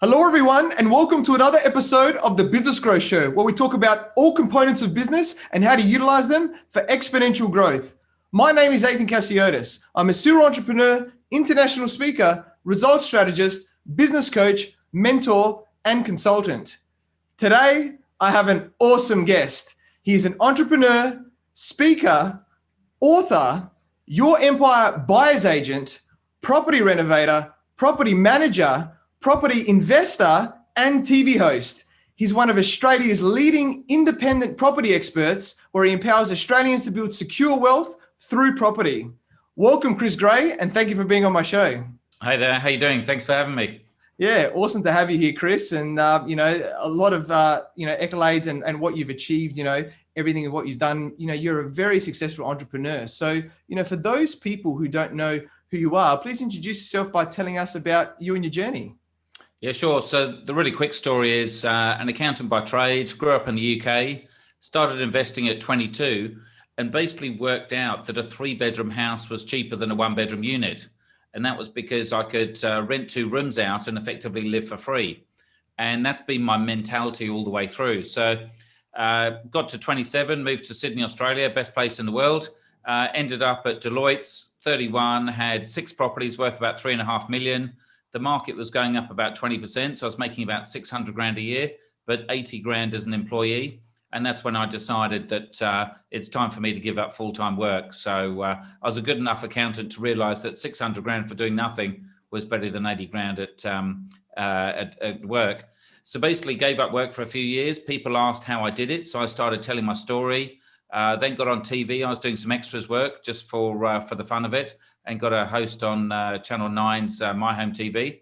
Hello, everyone, and welcome to another episode of the Business Growth Show, where we talk about all components of business and how to utilize them for exponential growth. My name is Athin Cassiotis. I'm a serial entrepreneur, international speaker, results strategist, business coach, mentor, and consultant. Today, I have an awesome guest. He's an entrepreneur, speaker, author, Your Empire buyer's agent, property renovator, property manager, property investor, and TV host. He's one of Australia's leading independent property experts, where he empowers Australians to build secure wealth through property. Welcome, Chris Gray, and thank you for being on my show. Hi there, how you doing? Thanks for having me. Yeah, awesome to have you here, Chris. And, a lot of, accolades and what you've achieved, everything of what you've done, you're a very successful entrepreneur. So, for those people who don't know who you are, please introduce yourself by telling us about you and your journey. Yeah, sure. So the really quick story is an accountant by trade, grew up in the UK, started investing at 22 and basically worked out that a 3-bedroom house was cheaper than a 1-bedroom unit. And that was because I could rent 2 rooms out and effectively live for free. And that's been my mentality all the way through. So got to 27, moved to Sydney, Australia, best place in the world. Ended up at Deloitte's, 31, had 6 properties worth about 3.5 million. The market was going up about 20%. So I was making about 600 grand a year, but 80 grand as an employee. And that's when I decided that it's time for me to give up full-time work. So I was a good enough accountant to realize that 600 grand for doing nothing was better than 80 grand at work. So basically gave up work for a few years. People asked how I did it. So I started telling my story, then got on TV. I was doing some extras work just for the fun of it, and got a host on Channel 9's My Home TV.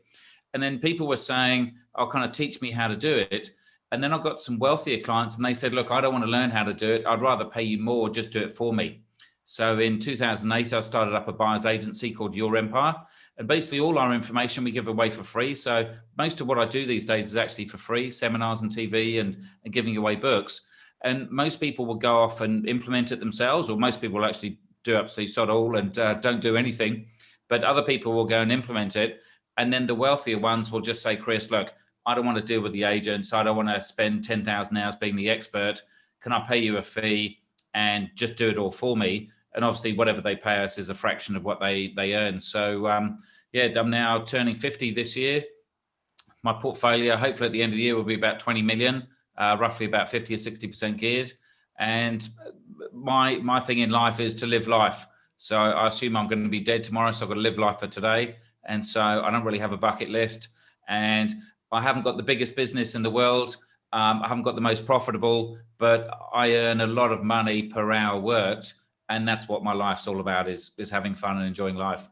And then people were saying, "Oh, kind of teach me how to do it." And then I got some wealthier clients and they said, "Look, I don't want to learn how to do it. I'd rather pay you more, just do it for me." So in 2008, I started up a buyer's agency called Your Empire. And basically all our information we give away for free. So most of what I do these days is actually for free, seminars and TV and giving away books. And most people will go off and implement it themselves, or most people will actually do absolutely sod all and don't do anything. But other people will go and implement it. And then the wealthier ones will just say, "Chris, look, I don't want to deal with the agents. I don't want to spend 10,000 hours being the expert. Can I pay you a fee and just do it all for me?" And obviously whatever they pay us is a fraction of what they earn. So I'm now turning 50 this year. My portfolio, hopefully at the end of the year, will be about 20 million, roughly about 50 or 60% geared. And my thing in life is to live life. So I assume I'm going to be dead tomorrow. So I've got to live life for today. And so I don't really have a bucket list. And I haven't got the biggest business in the world. I haven't got the most profitable, but I earn a lot of money per hour worked. And that's what my life's all about, is having fun and enjoying life.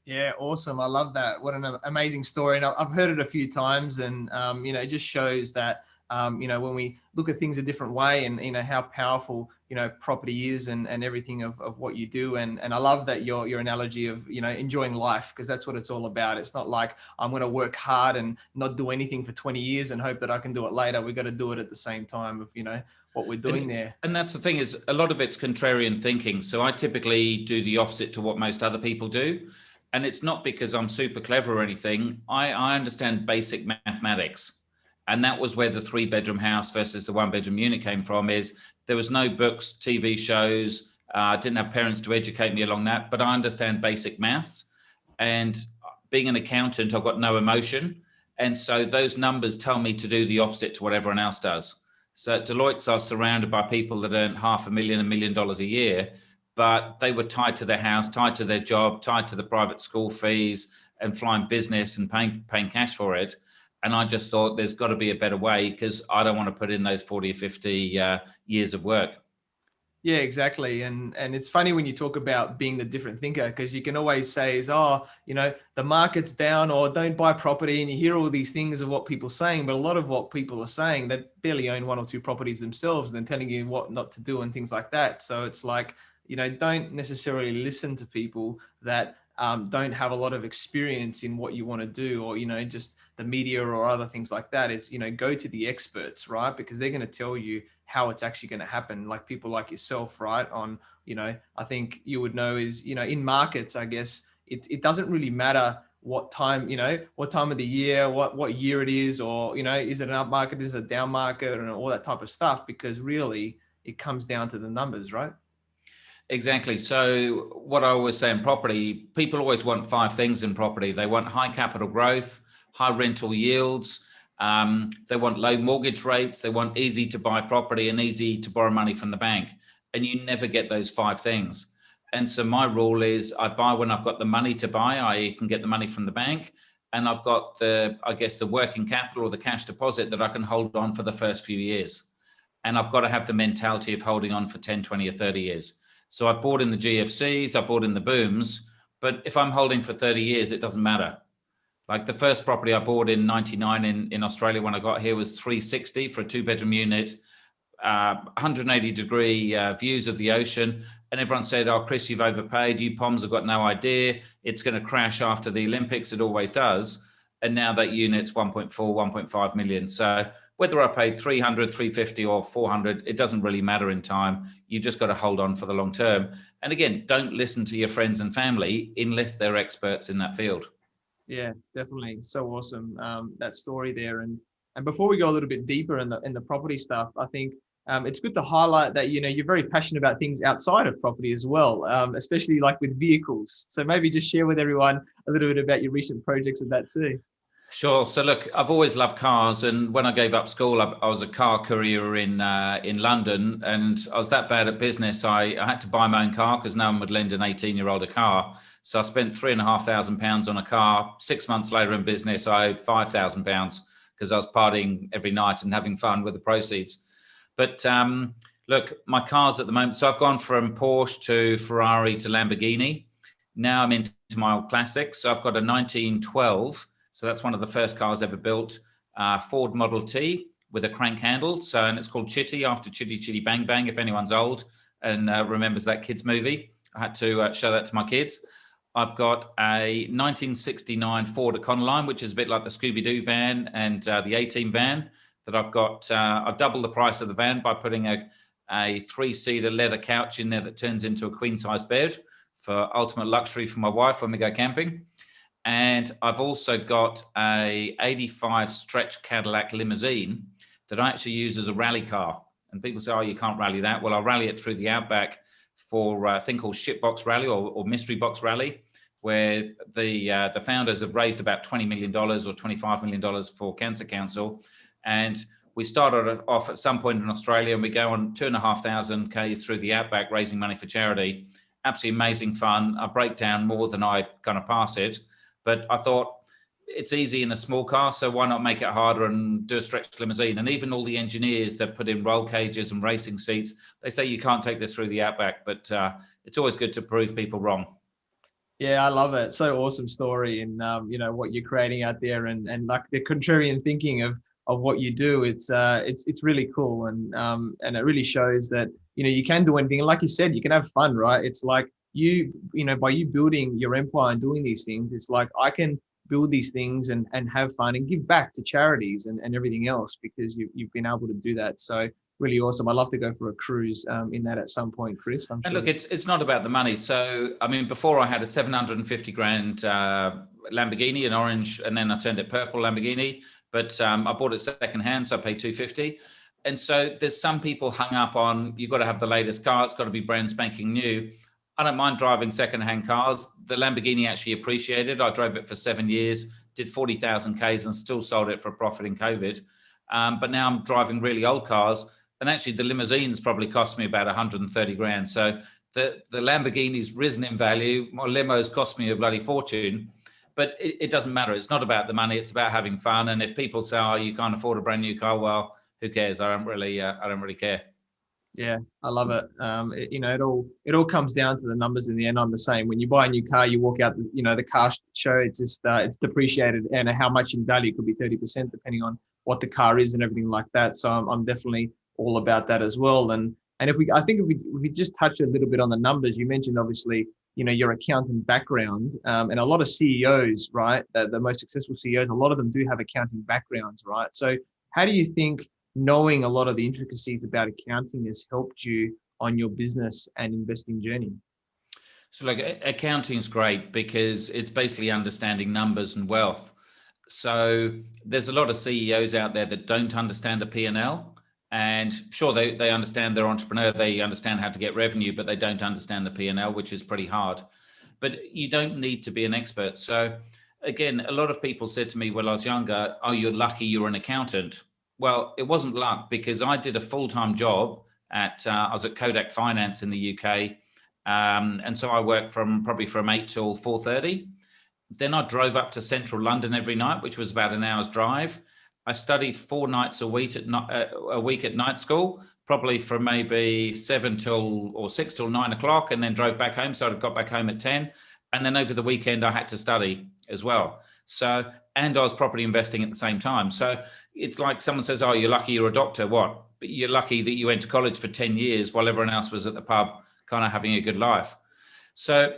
Yeah, awesome. I love that. What an amazing story. And I've heard it a few times, and, it just shows that, when we look at things a different way, and, how powerful, property is and everything of what you do. And I love that your analogy of, enjoying life, because that's what it's all about. It's not like I'm going to work hard and not do anything for 20 years and hope that I can do it later. We've got to do it at the same time of, what we're doing there. And that's the thing, is a lot of it's contrarian thinking. So I typically do the opposite to what most other people do. And it's not because I'm super clever or anything. I understand basic mathematics. And that was where the 3-bedroom house versus the 1-bedroom unit came from. Is there was no books, TV shows, didn't have parents to educate me along that, but I understand basic maths. And being an accountant, I've got no emotion. And so those numbers tell me to do the opposite to what everyone else does. So at Deloitte's, I was surrounded by people that earned $500,000, $1 million a year, but they were tied to their house, tied to their job, tied to the private school fees and flying business and paying cash for it. And I just thought there's got to be a better way, because I don't want to put in those 40 or 50 years of work. Yeah, exactly. And it's funny when you talk about being the different thinker, because you can always say the market's down, or don't buy property. And you hear all these things of what people are saying, but a lot of what people are saying, they barely own 1 or 2 properties themselves, and then telling you what not to do and things like that. So it's like, don't necessarily listen to people that don't have a lot of experience in what you want to do, or, just the media or other things like that. Is, go to the experts, right? Because they're going to tell you how it's actually going to happen. Like people like yourself, right? On, I think you would know is, in markets, I guess it doesn't really matter what time, what time of the year, what year it is, or, is it an up market, is it a down market, and all that type of stuff, because really it comes down to the numbers, right? Exactly. So what I always say in property, people always want five things in property. They want high capital growth, high rental yields. They want low mortgage rates. They want easy to buy property and easy to borrow money from the bank. And you never get those five things. And so my rule is I buy when I've got the money to buy, I can get the money from the bank. And I've got the working capital or the cash deposit that I can hold on for the first few years. And I've got to have the mentality of holding on for 10, 20 or 30 years. So I've bought in the GFCs, I've bought in the booms, but if I'm holding for 30 years, it doesn't matter. Like the first property I bought in 99 in Australia when I got here was 360 for a 2-bedroom unit, 180 degree views of the ocean. And everyone said, oh, Chris, you've overpaid. You POMs have got no idea. It's going to crash after the Olympics. It always does. And now that unit's 1.4, 1.5 million. So whether I paid 300, 350 or 400, it doesn't really matter in time. You just got to hold on for the long term. And again, don't listen to your friends and family unless they're experts in that field. Yeah, definitely. So awesome. That story there. And before we go a little bit deeper in the property stuff, I think it's good to highlight that, you're very passionate about things outside of property as well, especially like with vehicles. So maybe just share with everyone a little bit about your recent projects with that too. Sure. So look, I've always loved cars, and when I gave up school, I was a car courier in London, and I was that bad at business. I had to buy my own car because no one would lend an 18-year-old a car. So I spent £3,500 on a car. 6 months later in business, I owed £5,000 because I was partying every night and having fun with the proceeds. But look, my cars at the moment. So I've gone from Porsche to Ferrari to Lamborghini. Now I'm into my old classics. So I've got a 1912. So that's one of the first cars ever built, Ford Model T with a crank handle. So, and it's called Chitty after Chitty Chitty Bang Bang, if anyone's old and remembers that kids movie. I had to show that to my kids. I've got a 1969 Ford Econoline, which is a bit like the Scooby-Doo van and the A-Team van that I've got. I've doubled the price of the van by putting a 3-seater leather couch in there that turns into a queen-size bed for ultimate luxury for my wife when we go camping. And I've also got a 85 stretch Cadillac limousine that I actually use as a rally car. And people say, oh, you can't rally that. Well, I'll rally it through the outback for a thing called Shitbox Rally or Mystery Box Rally, where the founders have raised about $20 million or $25 million for Cancer Council. And we started off at some point in Australia, and we go on 2,500 Ks through the outback raising money for charity. Absolutely amazing fun. I break down more than I kind of pass it. But I thought it's easy in a small car, so why not make it harder and do a stretched limousine? And even all the engineers that put in roll cages and racing seats, they say you can't take this through the outback, but it's always good to prove people wrong. Yeah, I love it. So awesome story, and what you're creating out there, and like the contrarian thinking of what you do. It's really cool, and it really shows that you can do anything. And like you said, you can have fun, right? It's like by you building your empire and doing these things, it's like I can build these things and have fun and give back to charities and everything else because you've been able to do that. So really awesome. I'd love to go for a cruise in that at some point, Chris. I'm and sure. look, it's not about the money. So I mean, before I had a 750 grand Lamborghini in orange, and then I turned it purple Lamborghini. But I bought it secondhand, so I paid 250. And so there's some people hung up on you've got to have the latest car. It's got to be brand spanking new. I don't mind driving secondhand cars. The Lamborghini actually appreciated. I drove it for 7 years, did 40,000 Ks and still sold it for a profit in COVID. But now I'm driving really old cars. And actually the limousines probably cost me about 130 grand. So the Lamborghini's risen in value. My limos cost me a bloody fortune. But it doesn't matter. It's not about the money. It's about having fun. And if people say, oh, you can't afford a brand new car, well, who cares? I don't really care. Yeah, I love it. It all comes down to the numbers in the end. I'm the same. When you buy a new car, you walk out the car show. It's just it's depreciated, and how much in value could be 30% depending on what the car is and everything like that. So I'm definitely all about that as well. And if we just touch a little bit on the numbers, you mentioned obviously your accountant background, and a lot of CEOs, right? The most successful CEOs, a lot of them do have accounting backgrounds, right? So how do you think knowing a lot of the intricacies about accounting has helped you on your business and investing journey? So like accounting is great because it's basically understanding numbers and wealth. So there's a lot of CEOs out there that don't understand a P&L. And sure, they understand they're entrepreneur, they understand how to get revenue, but they don't understand the P&L, which is pretty hard. But you don't need to be an expert. So again, a lot of people said to me when I was younger, oh, you're lucky you're an accountant. Well, it wasn't luck because I did a full-time job I was at Kodak Finance in the UK. And so I worked probably from 8 till 4:30. Then I drove up to central London every night, which was about an hour's drive. I studied 4 nights a week at night school, probably from maybe 6 till 9 o'clock, and then drove back home. So I got back home at 10. And then over the weekend, I had to study as well. So, and I was property investing at the same time. So it's like someone says, oh, you're lucky you're a doctor. What? But you're lucky that you went to college for 10 years while everyone else was at the pub, kind of having a good life. So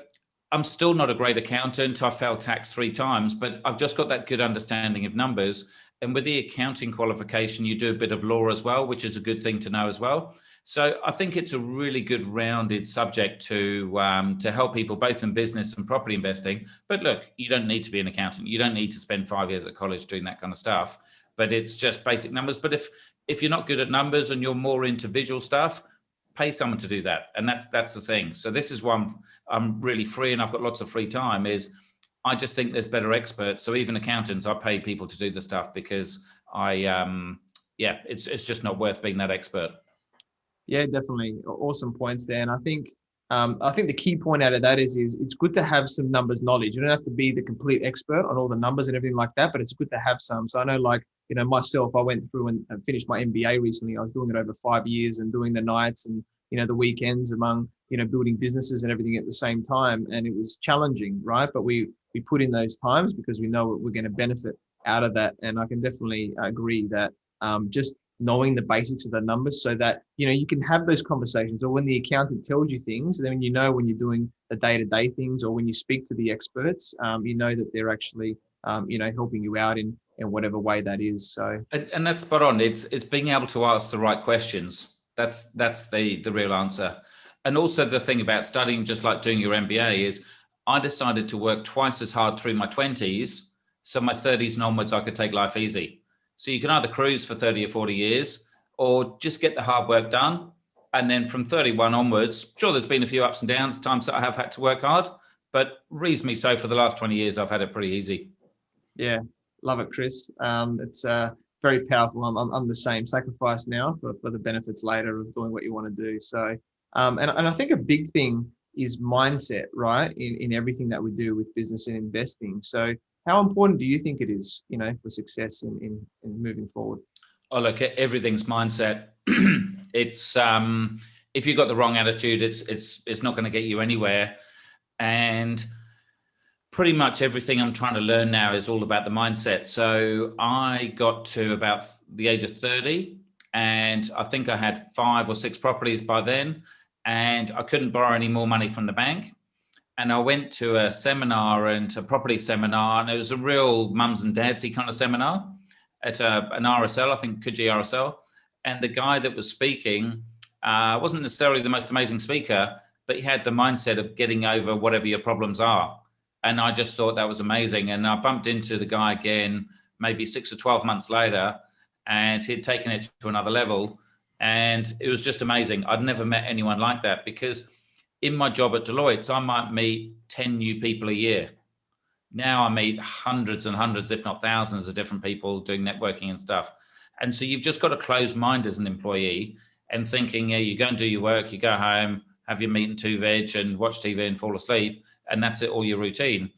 I'm still not a great accountant. I failed tax 3 times, but I've just got that good understanding of numbers. And with the accounting qualification, you do a bit of law as well, which is a good thing to know as well. So I think it's a really good rounded subject to help people both in business and property investing. But look, you don't need to be an accountant. You don't need to spend 5 years at college doing that kind of stuff. But it's just basic numbers. But if you're not good at numbers and you're more into visual stuff, pay someone to do that. And that's the thing. So this is why I'm really free and I've got lots of free time is I just think there's better experts. So even accountants, I pay people to do the stuff because it's just not worth being that expert. Yeah, definitely. Awesome points there. And I think the key point out of that is it's good to have some numbers knowledge. You don't have to be the complete expert on all the numbers and everything like that, but it's good to have some. So I know, like, myself, I went through and finished my MBA recently. I was doing it over 5 years and doing the nights and, the weekends among, building businesses and everything at the same time. And it was challenging, right? But we put in those times because we know we're going to benefit out of that. And I can definitely agree that just knowing the basics of the numbers so that, you can have those conversations, or when the accountant tells you things, then when you're doing the day-to-day things, or when you speak to the experts, that they're actually, helping you out in whatever way that is. So, and that's spot on. It's being able to ask the right questions. That's the real answer. And also the thing about studying, just like doing your MBA, is I decided to work twice as hard through my 20s. So my 30s and onwards, I could take life easy. So you can either cruise for 30 or 40 years or just get the hard work done. And then from 31 onwards, sure, there's been a few ups and downs, times that I have had to work hard, but reasonably so for the last 20 years, I've had it pretty easy. Yeah, love it, Chris. It's very powerful. I'm the same. Sacrifice now for the benefits later of doing what you want to do. So, and I think a big thing is mindset, right? In everything that we do with business and investing. So how important do you think it is, for success in moving forward? Oh, look, everything's mindset. It's if you've got the wrong attitude, it's not going to get you anywhere. And pretty much everything I'm trying to learn now is all about the mindset. So I got to about the age of 30, and I think I had 5 or 6 properties by then, and I couldn't borrow any more money from the bank. And I went to a seminar, and a property seminar, and it was a real mums and dadsy kind of seminar at an RSL, I think Coogee RSL. And the guy that was speaking wasn't necessarily the most amazing speaker, but he had the mindset of getting over whatever your problems are. And I just thought that was amazing. And I bumped into the guy again, maybe 6 or 12 months later, and he'd taken it to another level. And it was just amazing. I'd never met anyone like that, because in my job at Deloitte, I might meet 10 new people a year. Now I meet hundreds and hundreds, if not thousands, of different people doing networking and stuff. And so you've just got a closed mind as an employee and thinking, yeah, you go and do your work, you go home, have your meat and 2 veg and watch TV and fall asleep. And that's it, all your routine.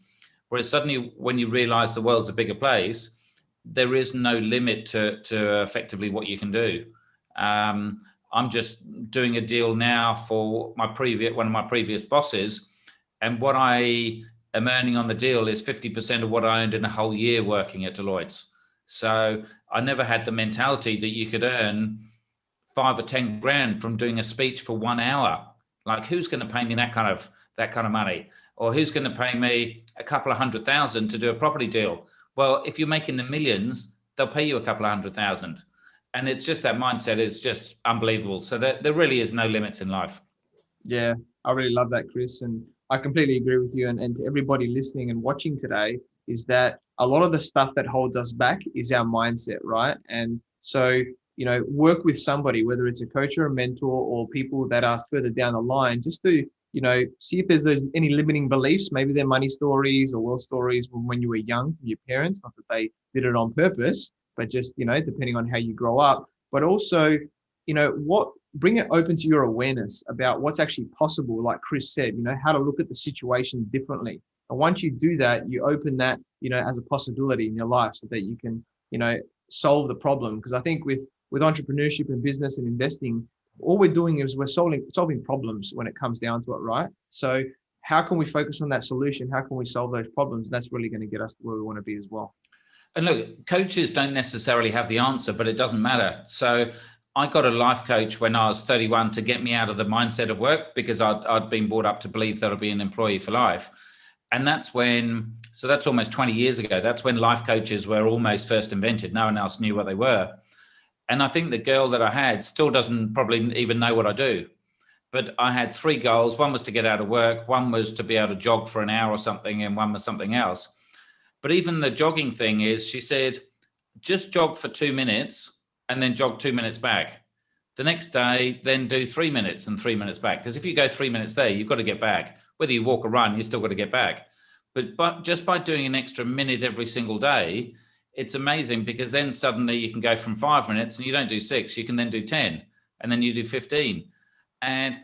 Whereas suddenly when you realize the world's a bigger place, there is no limit to effectively what you can do. I'm just doing a deal now for one of my previous bosses. And what I am earning on the deal is 50% of what I earned in a whole year working at Deloitte. So I never had the mentality that you could earn 5 or 10 grand from doing a speech for 1 hour. Like, who's going to pay me that kind of money? Or who's going to pay me a couple of $100,000 to do a property deal? Well, if you're making the millions, they'll pay you a couple of $100,000. And it's just that mindset is just unbelievable. So there really is no limits in life. Yeah, I really love that, Chris. And I completely agree with you. And to everybody listening and watching today, is that a lot of the stuff that holds us back is our mindset, right? And so, work with somebody, whether it's a coach or a mentor or people that are further down the line, just to, see if there's any limiting beliefs. Maybe they're money stories or wealth stories from when you were young from your parents, not that they did it on purpose, but just, depending on how you grow up. But also, bring it open to your awareness about what's actually possible. Like Chris said, how to look at the situation differently. And once you do that, you open that, as a possibility in your life so that you can, solve the problem. Because I think with entrepreneurship and business and investing, all we're doing is we're solving problems when it comes down to it, right? So how can we focus on that solution? How can we solve those problems? And that's really going to get us to where we want to be as well. And look, coaches don't necessarily have the answer, but it doesn't matter. So I got a life coach when I was 31 to get me out of the mindset of work, because I'd been brought up to believe that I'd be an employee for life. And that's almost 20 years ago. That's when life coaches were almost first invented. No one else knew what they were. And I think the girl that I had still doesn't probably even know what I do. But I had 3 goals. One was to get out of work. One was to be able to jog for an hour or something. And one was something else. But even the jogging thing is, she said, just jog for 2 minutes and then jog 2 minutes back. The next day, then do 3 minutes and 3 minutes back. Because if you go 3 minutes there, you've got to get back. Whether you walk or run, you still got to get back. But just by doing an extra minute every single day, it's amazing, because then suddenly you can go from 5 minutes and you don't do 6, you can then do 10, and then you do 15. And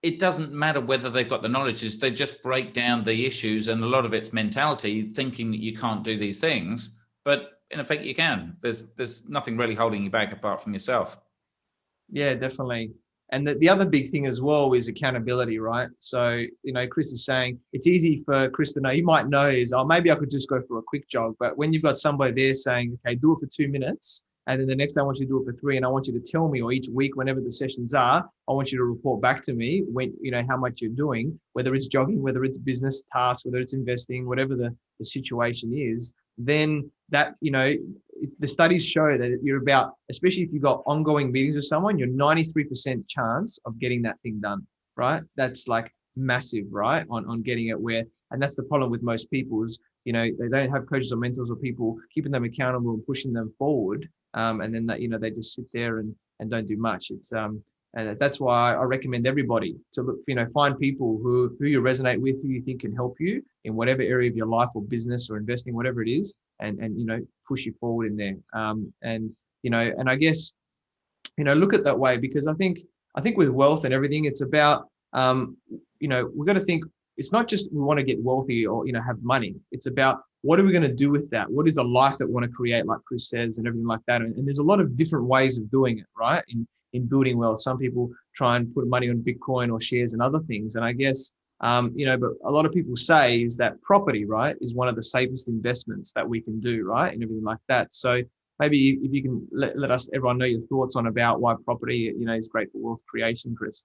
it doesn't matter whether they've got the knowledge, they just break down the issues. And a lot of it's mentality, thinking that you can't do these things, but in effect you can. There's nothing really holding you back apart from yourself. Yeah, definitely. And the other big thing as well is accountability, right? So, Chris is saying it's easy for Chris to know. He might know maybe I could just go for a quick jog. But when you've got somebody there saying, okay, do it for 2 minutes, and then the next day I want you to do it for 3, and I want you to tell me, or each week, whenever the sessions are, I want you to report back to me when, how much you're doing, whether it's jogging, whether it's business tasks, whether it's investing, whatever the situation is, then that, the studies show that you're about, especially if you've got ongoing meetings with someone, you're 93% chance of getting that thing done, right? That's like massive, right? On getting it where, and that's the problem with most people is, they don't have coaches or mentors or people keeping them accountable and pushing them forward. And then that, they just sit there and don't do much. It's, and that's why I recommend everybody to look, find people who you resonate with, who you think can help you in whatever area of your life or business or investing, whatever it is, and push you forward in there. And I guess, look at that way, because I think with wealth and everything, it's about, we've got to think, it's not just we want to get wealthy or, have money. It's about what are we going to do with that? What is the life that we want to create, like Chris says, and everything like that. And there's a lot of different ways of doing it, right? In building wealth. Some people try and put money on Bitcoin or shares and other things. And I guess, but a lot of people say is that property, right, is one of the safest investments that we can do, right? And everything like that. So maybe if you can let everyone know your thoughts on about why property, is great for wealth creation, Chris.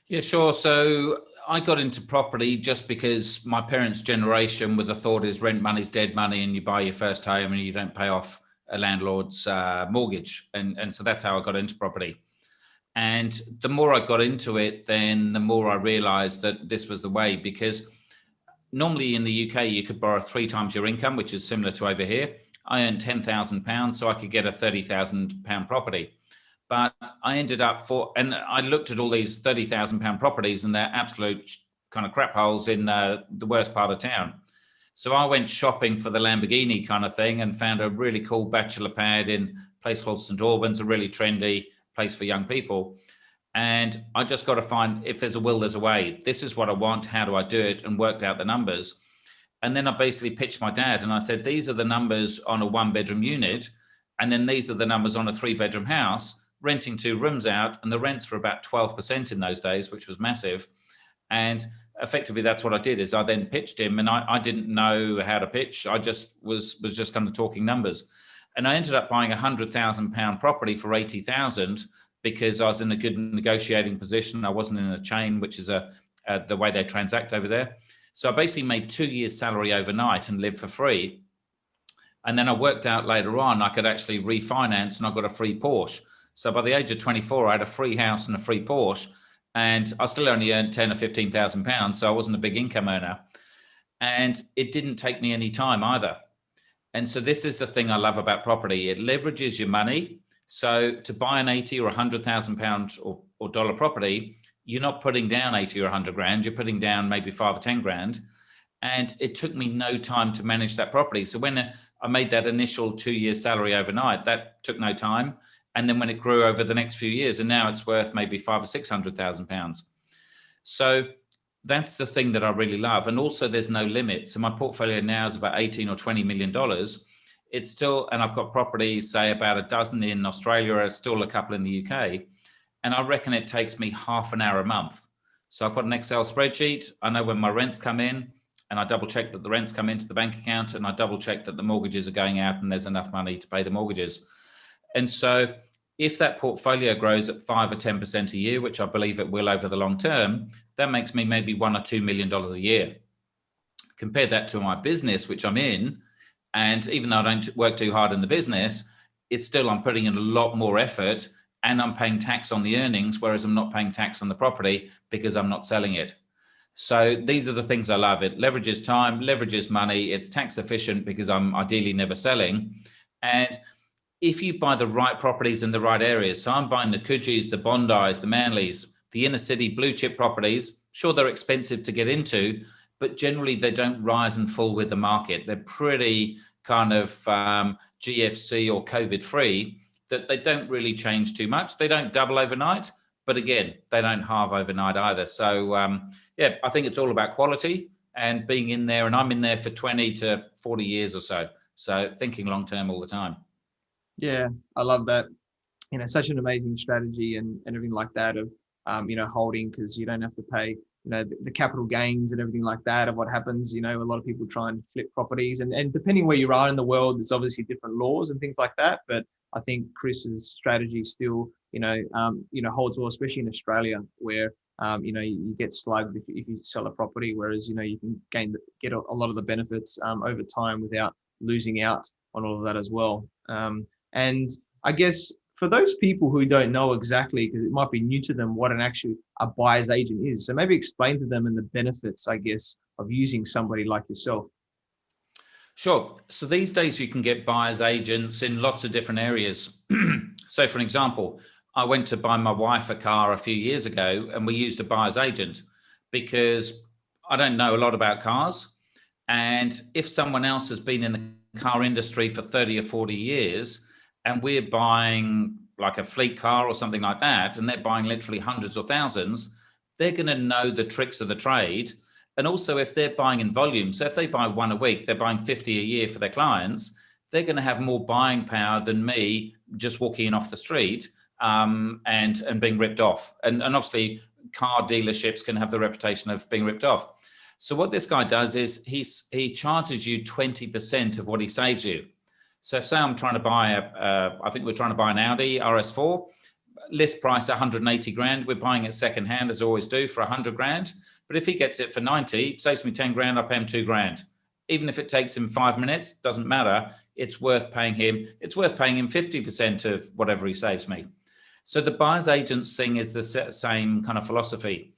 Yeah, sure. So I got into property just because my parents' generation with the thought is rent money's dead money, and you buy your first home and you don't pay off a landlord's mortgage. And so that's how I got into property. And the more I got into it, then the more I realized that this was the way, because normally in the UK, you could borrow 3 times your income, which is similar to over here. I earned £10,000, so I could get a £30,000 property. But I ended up and I looked at all these £30,000 properties, and they're absolute kind of crap holes in the worst part of town. So I went shopping for the Lamborghini kind of thing and found a really cool bachelor pad in a place called St. Albans, a really trendy place for young people. And I just got to find, if there's a will, there's a way. This is what I want. How do I do it? And worked out the numbers. And then I basically pitched my dad and I said, these are the numbers on a 1-bedroom unit. And then these are the numbers on a 3-bedroom house, renting 2 rooms out. And the rents were about 12% in those days, which was massive. And effectively, that's what I did, is I then pitched him, and I didn't know how to pitch. I just was just kind of talking numbers. And I ended up buying a £100,000 property for 80,000 because I was in a good negotiating position. I wasn't in a chain, which is the way they transact over there. So I basically made 2 years' salary overnight and lived for free. And then I worked out later on, I could actually refinance, and I got a free Porsche. So by the age of 24, I had a free house and a free Porsche. and I still only earned 10 or 15,000 pounds. So I wasn't a big income earner, and it didn't take me any time either. And so this is the thing I love about property. It leverages your money. So to buy an 80 or 100,000 pound or dollar property, you're not putting down 80 or 100 grand. You're putting down maybe 5 or 10 grand. And it took me no time to manage that property. So when I made that initial 2-year salary overnight, that took no time. And then when it grew over the next few years, and now it's worth maybe 500,000 or 600,000 pounds. So that's the thing that I really love. And also there's no limit. So my portfolio now is about 18 or $20 million. It's still, and I've got properties, say about a dozen in Australia, still a couple in the UK. And I reckon it takes me half an hour a month. So I've got an Excel spreadsheet. I know when my rents come in, and I double check that the rents come into the bank account, and I double check that the mortgages are going out and there's enough money to pay the mortgages. And so if that portfolio grows at 5 or 10% a year, which I believe it will over the long term, that makes me maybe $1 or $2 million a year. Compare that to my business, which I'm in. And even though I don't work too hard in the business, it's still, I'm putting in a lot more effort and I'm paying tax on the earnings, whereas I'm not paying tax on the property because I'm not selling it. So these are the things I love. It leverages time, leverages money. It's tax efficient because I'm ideally never selling. And if you buy the right properties in the right areas, so I'm buying the Coogis, the Bondis, the Manleys, the inner city blue chip properties, sure, they're expensive to get into, but generally they don't rise and fall with the market. They're pretty kind of GFC or COVID free, that they don't really change too much. They don't double overnight, but again, they don't halve overnight either. So yeah, I think it's all about quality and being in there, and I'm in there for 20 to 40 years or so. So thinking long term all the time. Yeah, I love that. Such an amazing strategy and everything like that of, holding, because you don't have to pay, the capital gains and everything like that of what happens. A lot of people try and flip properties, and depending where you are in the world, there's obviously different laws and things like that. But I think Chris's strategy still, holds well, especially in Australia, where, you get slugged if you sell a property, whereas, you can get a lot of the benefits over time without losing out on all of that as well. And I guess for those people who don't know exactly, because it might be new to them, what a buyer's agent is. So maybe explain to them and the benefits, I guess, of using somebody like yourself. Sure. So these days you can get buyer's agents in lots of different areas. So for an example, I went to buy my wife a car a few years ago and we used a buyer's agent because I don't know a lot about cars. And if someone else has been in the car industry for 30 or 40 years, and we're buying like a fleet car or something like that, and they're buying literally hundreds or thousands, they're going to know the tricks of the trade. And also if they're buying in volume, so if they buy one a week, they're buying 50 a year for their clients, they're going to have more buying power than me just walking in off the street and being ripped off. And obviously car dealerships can have the reputation of being ripped off. So what this guy does is he charges you 20% of what he saves you. So if say I'm trying to buy I think we're trying to buy an Audi RS4, list price 180 grand. We're buying it secondhand, as I always do, for 100 grand. But if he gets it for 90, saves me 10 grand, I pay him 2 grand. Even if it takes him 5 minutes, doesn't matter. It's worth paying him. It's worth paying him 50% of whatever he saves me. So the buyer's agents thing is the same kind of philosophy.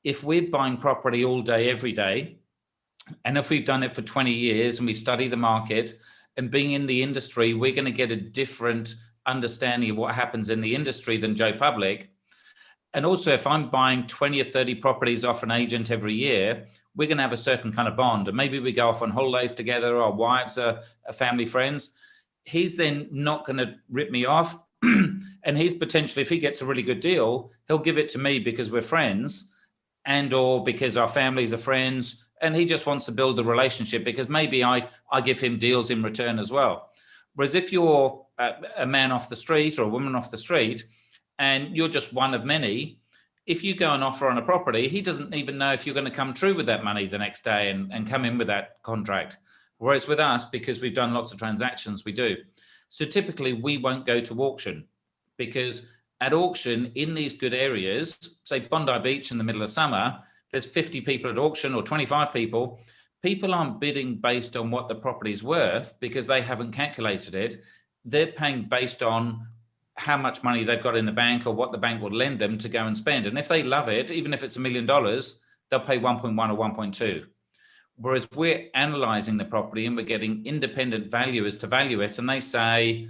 If we're buying property all day, every day, and if we've done it for 20 years and we study the market, and being in the industry, we're going to get a different understanding of what happens in the industry than Joe Public. And also, if I'm buying 20 or 30 properties off an agent every year, we're going to have a certain kind of bond. And maybe we go off on holidays together, our wives are family friends. He's then not going to rip me off. And he's potentially, if he gets a really good deal, he'll give it to me because we're friends and or because our families are friends. And he just wants to build the relationship because maybe I give him deals in return as well. Whereas if you're a man off the street or a woman off the street and you're just one of many, if you go and offer on a property, he doesn't even know if you're going to come true with that money the next day and come in with that contract. Whereas with us, because we've done lots of transactions, we do. So typically we won't go to auction because at auction in these good areas, say Bondi Beach in the middle of summer, there's 50 people at auction or 25 people. People aren't bidding based on what the property's worth because they haven't calculated it. They're paying based on how much money they've got in the bank or what the bank will lend them to go and spend. And if they love it, even if it's $1 million, they'll pay 1.1 or 1.2. Whereas we're analyzing the property and we're getting independent valuers to value it. And they say,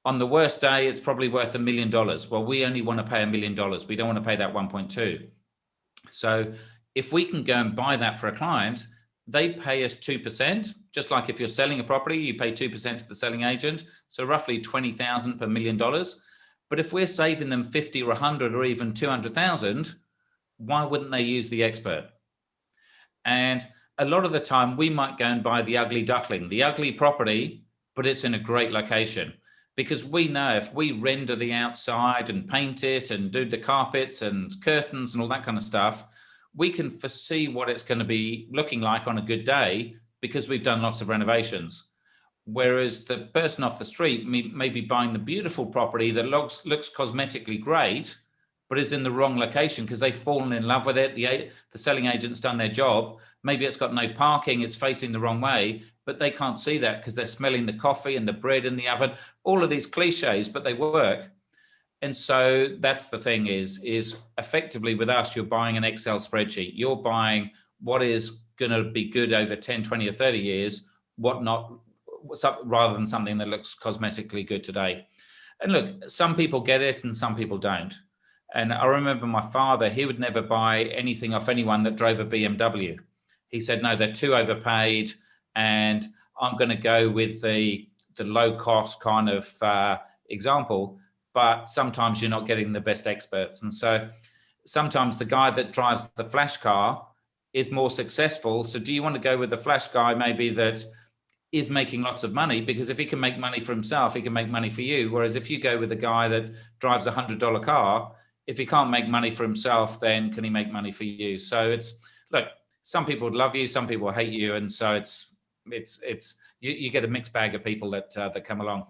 on the worst day, it's probably worth $1 million. Well, we only want to pay $1 million. We don't want to pay that 1.2. So if we can go and buy that for a client, they pay us 2%, just like if you're selling a property, you pay 2% to the selling agent. So roughly $20,000 per $1 million. But if we're saving them 50 or 100 or even 200,000, why wouldn't they use the expert? And a lot of the time we might go and buy the ugly duckling, the ugly property, but it's in a great location. Because we know if we render the outside and paint it and do the carpets and curtains and all that kind of stuff, we can foresee what it's going to be looking like on a good day because we've done lots of renovations. Whereas the person off the street may be buying the beautiful property that looks cosmetically great, but is in the wrong location because they've fallen in love with it. The selling agent's done their job. Maybe it's got no parking, it's facing the wrong way, but they can't see that because they're smelling the coffee and the bread in the oven, all of these cliches, but they work. And so that's the thing is effectively with us, you're buying an Excel spreadsheet. You're buying what is going to be good over 10, 20 or 30 years, rather than something that looks cosmetically good today. And look, some people get it and some people don't. And I remember my father, he would never buy anything off anyone that drove a BMW. He said, no, they're too overpaid and I'm going to go with the low cost kind of example. But sometimes you're not getting the best experts. And so sometimes the guy that drives the flash car is more successful. So do you want to go with the flash guy maybe that is making lots of money? Because if he can make money for himself, he can make money for you. Whereas if you go with a guy that drives a $100 car, if he can't make money for himself, then can he make money for you? So look, some people would love you, some people hate you. And so you get a mixed bag of people that come along.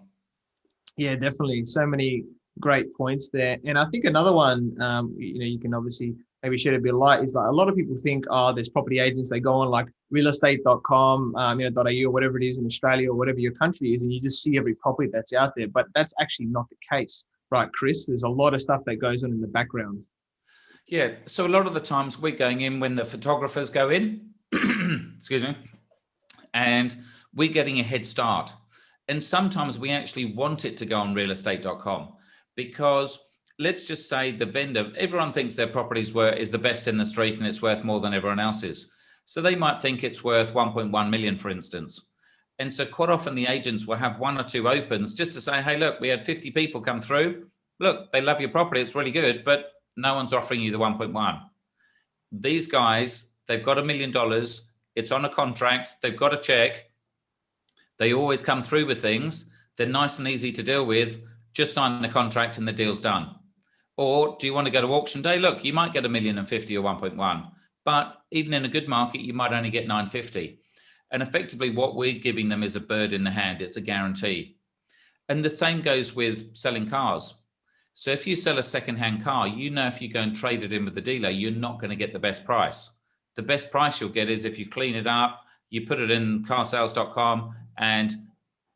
Yeah, definitely. So many great points there. And I think another one, you can obviously maybe shed a bit of light is like a lot of people think, there's property agents, they go on like realestate.com, .au or whatever it is in Australia or whatever your country is, and you just see every property that's out there. But that's actually not the case, right, Chris? There's a lot of stuff that goes on in the background. Yeah. So a lot of the times we're going in when the photographers go in, excuse me, and we're getting a head start. And sometimes we actually want it to go on realestate.com because let's just say the vendor, everyone thinks their property is the best in the street and it's worth more than everyone else's. So they might think it's worth 1.1 million, for instance. And so quite often the agents will have one or two opens just to say, hey, look, we had 50 people come through. Look, they love your property. It's really good, but no one's offering you the 1.1. These guys, they've got $1 million. It's on a contract. They've got a check. They always come through with things. They're nice and easy to deal with. Just sign the contract and the deal's done. Or do you want to go to auction day? Look, you might get $1.05 million or 1.1, but even in a good market, you might only get 950. And effectively what we're giving them is a bird in the hand. It's a guarantee. And the same goes with selling cars. So if you sell a secondhand car, if you go and trade it in with the dealer, you're not going to get the best price. The best price you'll get is if you clean it up, you put it in carsales.com, and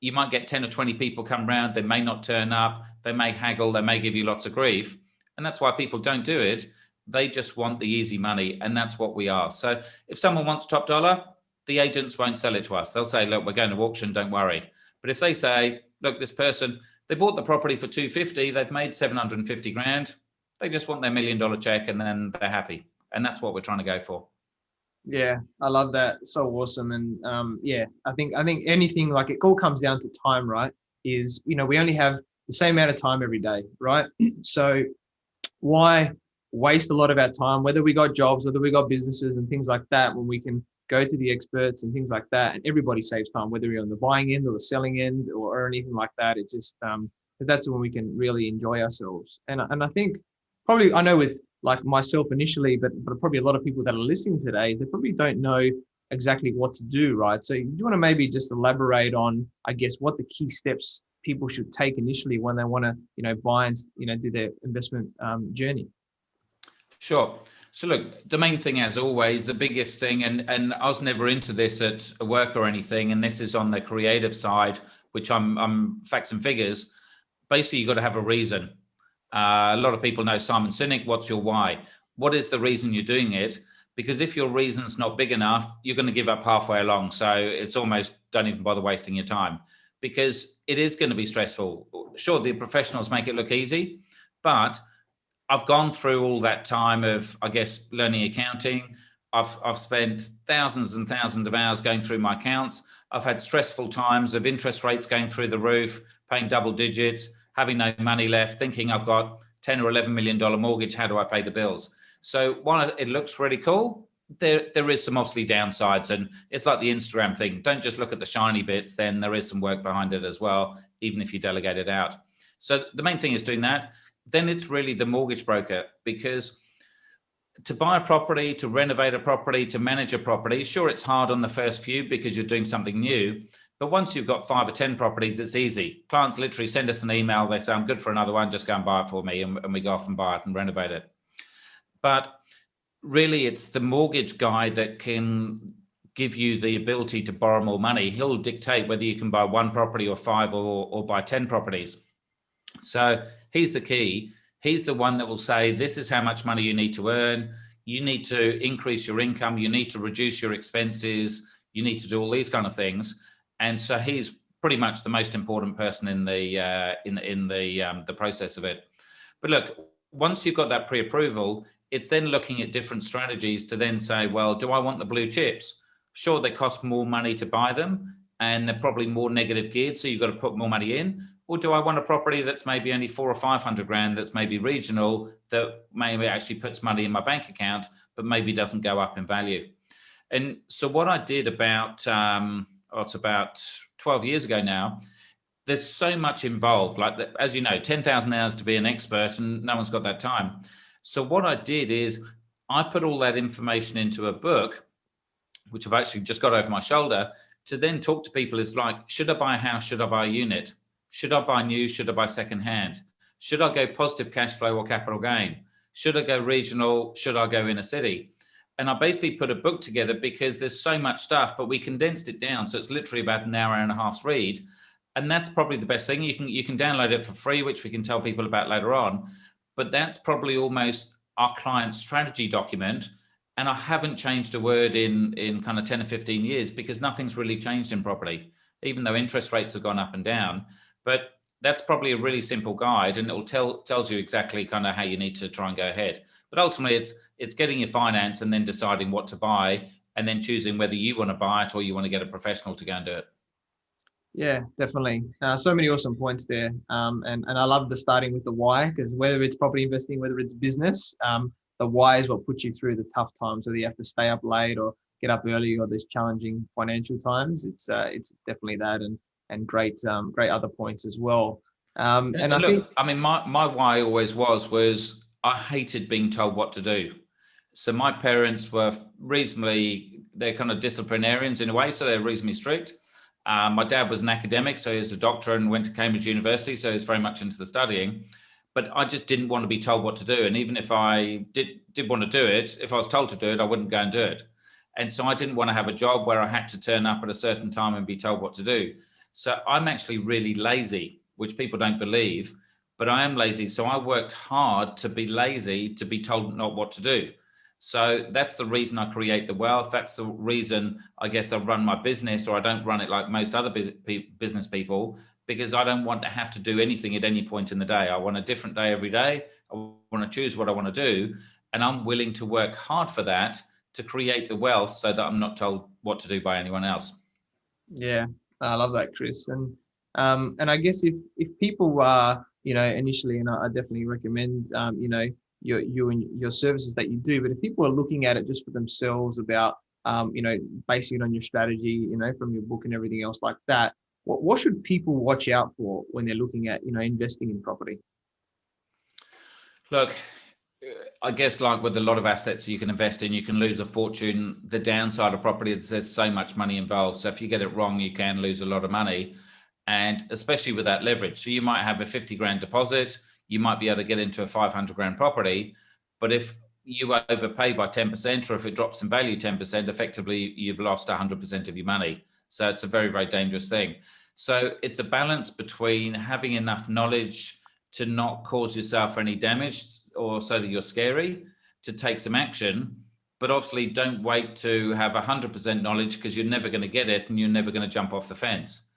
you might get 10 or 20 people come round. They may not turn up. They may haggle. They may give you lots of grief. And that's why people don't do it. They just want the easy money. And that's what we are. So if someone wants top dollar, the agents won't sell it to us. They'll say, look, we're going to auction. Don't worry. But if they say, look, this person, they bought the property for 250. They've made 750 grand. They just want their $1 million check and then they're happy. And that's what we're trying to go for. Yeah, I love that. So awesome. And I think anything, like, it all comes down to time, right? Is, we only have the same amount of time every day, right? So why waste a lot of our time, whether we got jobs, whether we got businesses and things like that, when we can go to the experts and things like that, and everybody saves time, whether you're on the buying end or the selling end or anything like that. It just, that's when we can really enjoy ourselves. And I think probably, I know with like myself initially, but probably a lot of people that are listening today, they probably don't know exactly what to do, right? So you want to maybe just elaborate on, I guess, what the key steps people should take initially when they want to, buy and, do their investment journey. Sure. So look, the main thing, as always, the biggest thing, and I was never into this at work or anything, and this is on the creative side, which I'm facts and figures. basically you've got to have a reason. A lot of people know Simon Sinek. What's your why? What is the reason you're doing it? Because if your reason's not big enough, you're going to give up halfway along. So it's almost, don't even bother wasting your time, because it is going to be stressful. Sure, the professionals make it look easy, but I've gone through all that time of, I guess, learning accounting. I've spent thousands and thousands of hours going through my accounts. I've had stressful times of interest rates going through the roof, paying double digits, having no money left, thinking I've got $10 or $11 million mortgage. How do I pay the bills? So while it looks really cool, there is some obviously downsides, and it's like the Instagram thing. Don't just look at the shiny bits, then there is some work behind it as well, even if you delegate it out. So the main thing is doing that. Then it's really the mortgage broker, because to buy a property, to renovate a property, to manage a property, sure, it's hard on the first few because you're doing something new. But once you've got 5 or 10 properties, it's easy. Clients literally send us an email. They say, I'm good for another one. Just go and buy it for me. And we go off and buy it and renovate it. But really, it's the mortgage guy that can give you the ability to borrow more money. He'll dictate whether you can buy 1 property or 5 or buy 10 properties. So he's the key. He's the one that will say, this is how much money you need to earn. You need to increase your income. You need to reduce your expenses. You need to do all these kind of things. And so he's pretty much the most important person in the process of it. But look, once you've got that pre-approval, it's then looking at different strategies to then say, well, do I want the blue chips? Sure, they cost more money to buy them, and they're probably more negative geared, so you've got to put more money in. Or do I want a property that's maybe only 400 or 500 grand, that's maybe regional, that maybe actually puts money in my bank account, but maybe doesn't go up in value? And so what I did about, it's about 12 years ago now, there's so much involved. Like, as you know, 10,000 hours to be an expert, and no one's got that time. So what I did is I put all that information into a book, which I've actually just got over my shoulder, to then talk to people. Is like, should I buy a house? Should I buy a unit? Should I buy new? Should I buy second hand? Should I go positive cash flow or capital gain? Should I go regional? Should I go inner city? And I basically put a book together because there's so much stuff, but we condensed it down. So it's literally about an hour and a half's read. And that's probably the best thing. You can download it for free, which we can tell people about later on. But that's probably almost our client strategy document. And I haven't changed a word in kind of 10 or 15 years, because nothing's really changed in property, even though interest rates have gone up and down. But that's probably a really simple guide, and it will tells you exactly kind of how you need to try and go ahead. But ultimately, it's getting your finance and then deciding what to buy, and then choosing whether you want to buy it or you want to get a professional to go and do it. Yeah, definitely. So many awesome points there. And I love the starting with the why, because whether it's property investing, whether it's business, the why is what puts you through the tough times, whether you have to stay up late or get up early, or there's challenging financial times. It's definitely that, and great other points as well. And I think, I mean, my why always was I hated being told what to do. So my parents were they're kind of disciplinarians in a way, so they're reasonably strict. My dad was an academic, so he was a doctor and went to Cambridge University, so he's very much into the studying. But I just didn't want to be told what to do. And even if I did want to do it, if I was told to do it, I wouldn't go and do it. And so I didn't want to have a job where I had to turn up at a certain time and be told what to do. So I'm actually really lazy, which people don't believe, but I am lazy. So I worked hard to be lazy, to be told not what to do. So that's the reason I create the wealth. That's the reason I guess I run my business, or I don't run it like most other business people, because I don't want to have to do anything at any point in the day. I want a different day every day. I want to choose what I want to do. And I'm willing to work hard for that, to create the wealth, so that I'm not told what to do by anyone else. Yeah, I love that, Chris. And I guess if people are, initially, and I definitely recommend, you and your services that you do, but if people are looking at it just for themselves about, basing it on your strategy, from your book and everything else like that, what should people watch out for when they're looking at, investing in property? Look, I guess like with a lot of assets you can invest in, you can lose a fortune. The downside of property is there's so much money involved. So if you get it wrong, you can lose a lot of money, and especially with that leverage. So you might have a 50 grand deposit, you might be able to get into a 500 grand property, but if you overpay by 10%, or if it drops in value 10%, effectively you've lost 100% of your money. So it's a very, very dangerous thing. So it's a balance between having enough knowledge to not cause yourself any damage or so that you're scary to take some action. But obviously don't wait to have 100% knowledge, because you're never going to get it and you're never going to jump off the fence.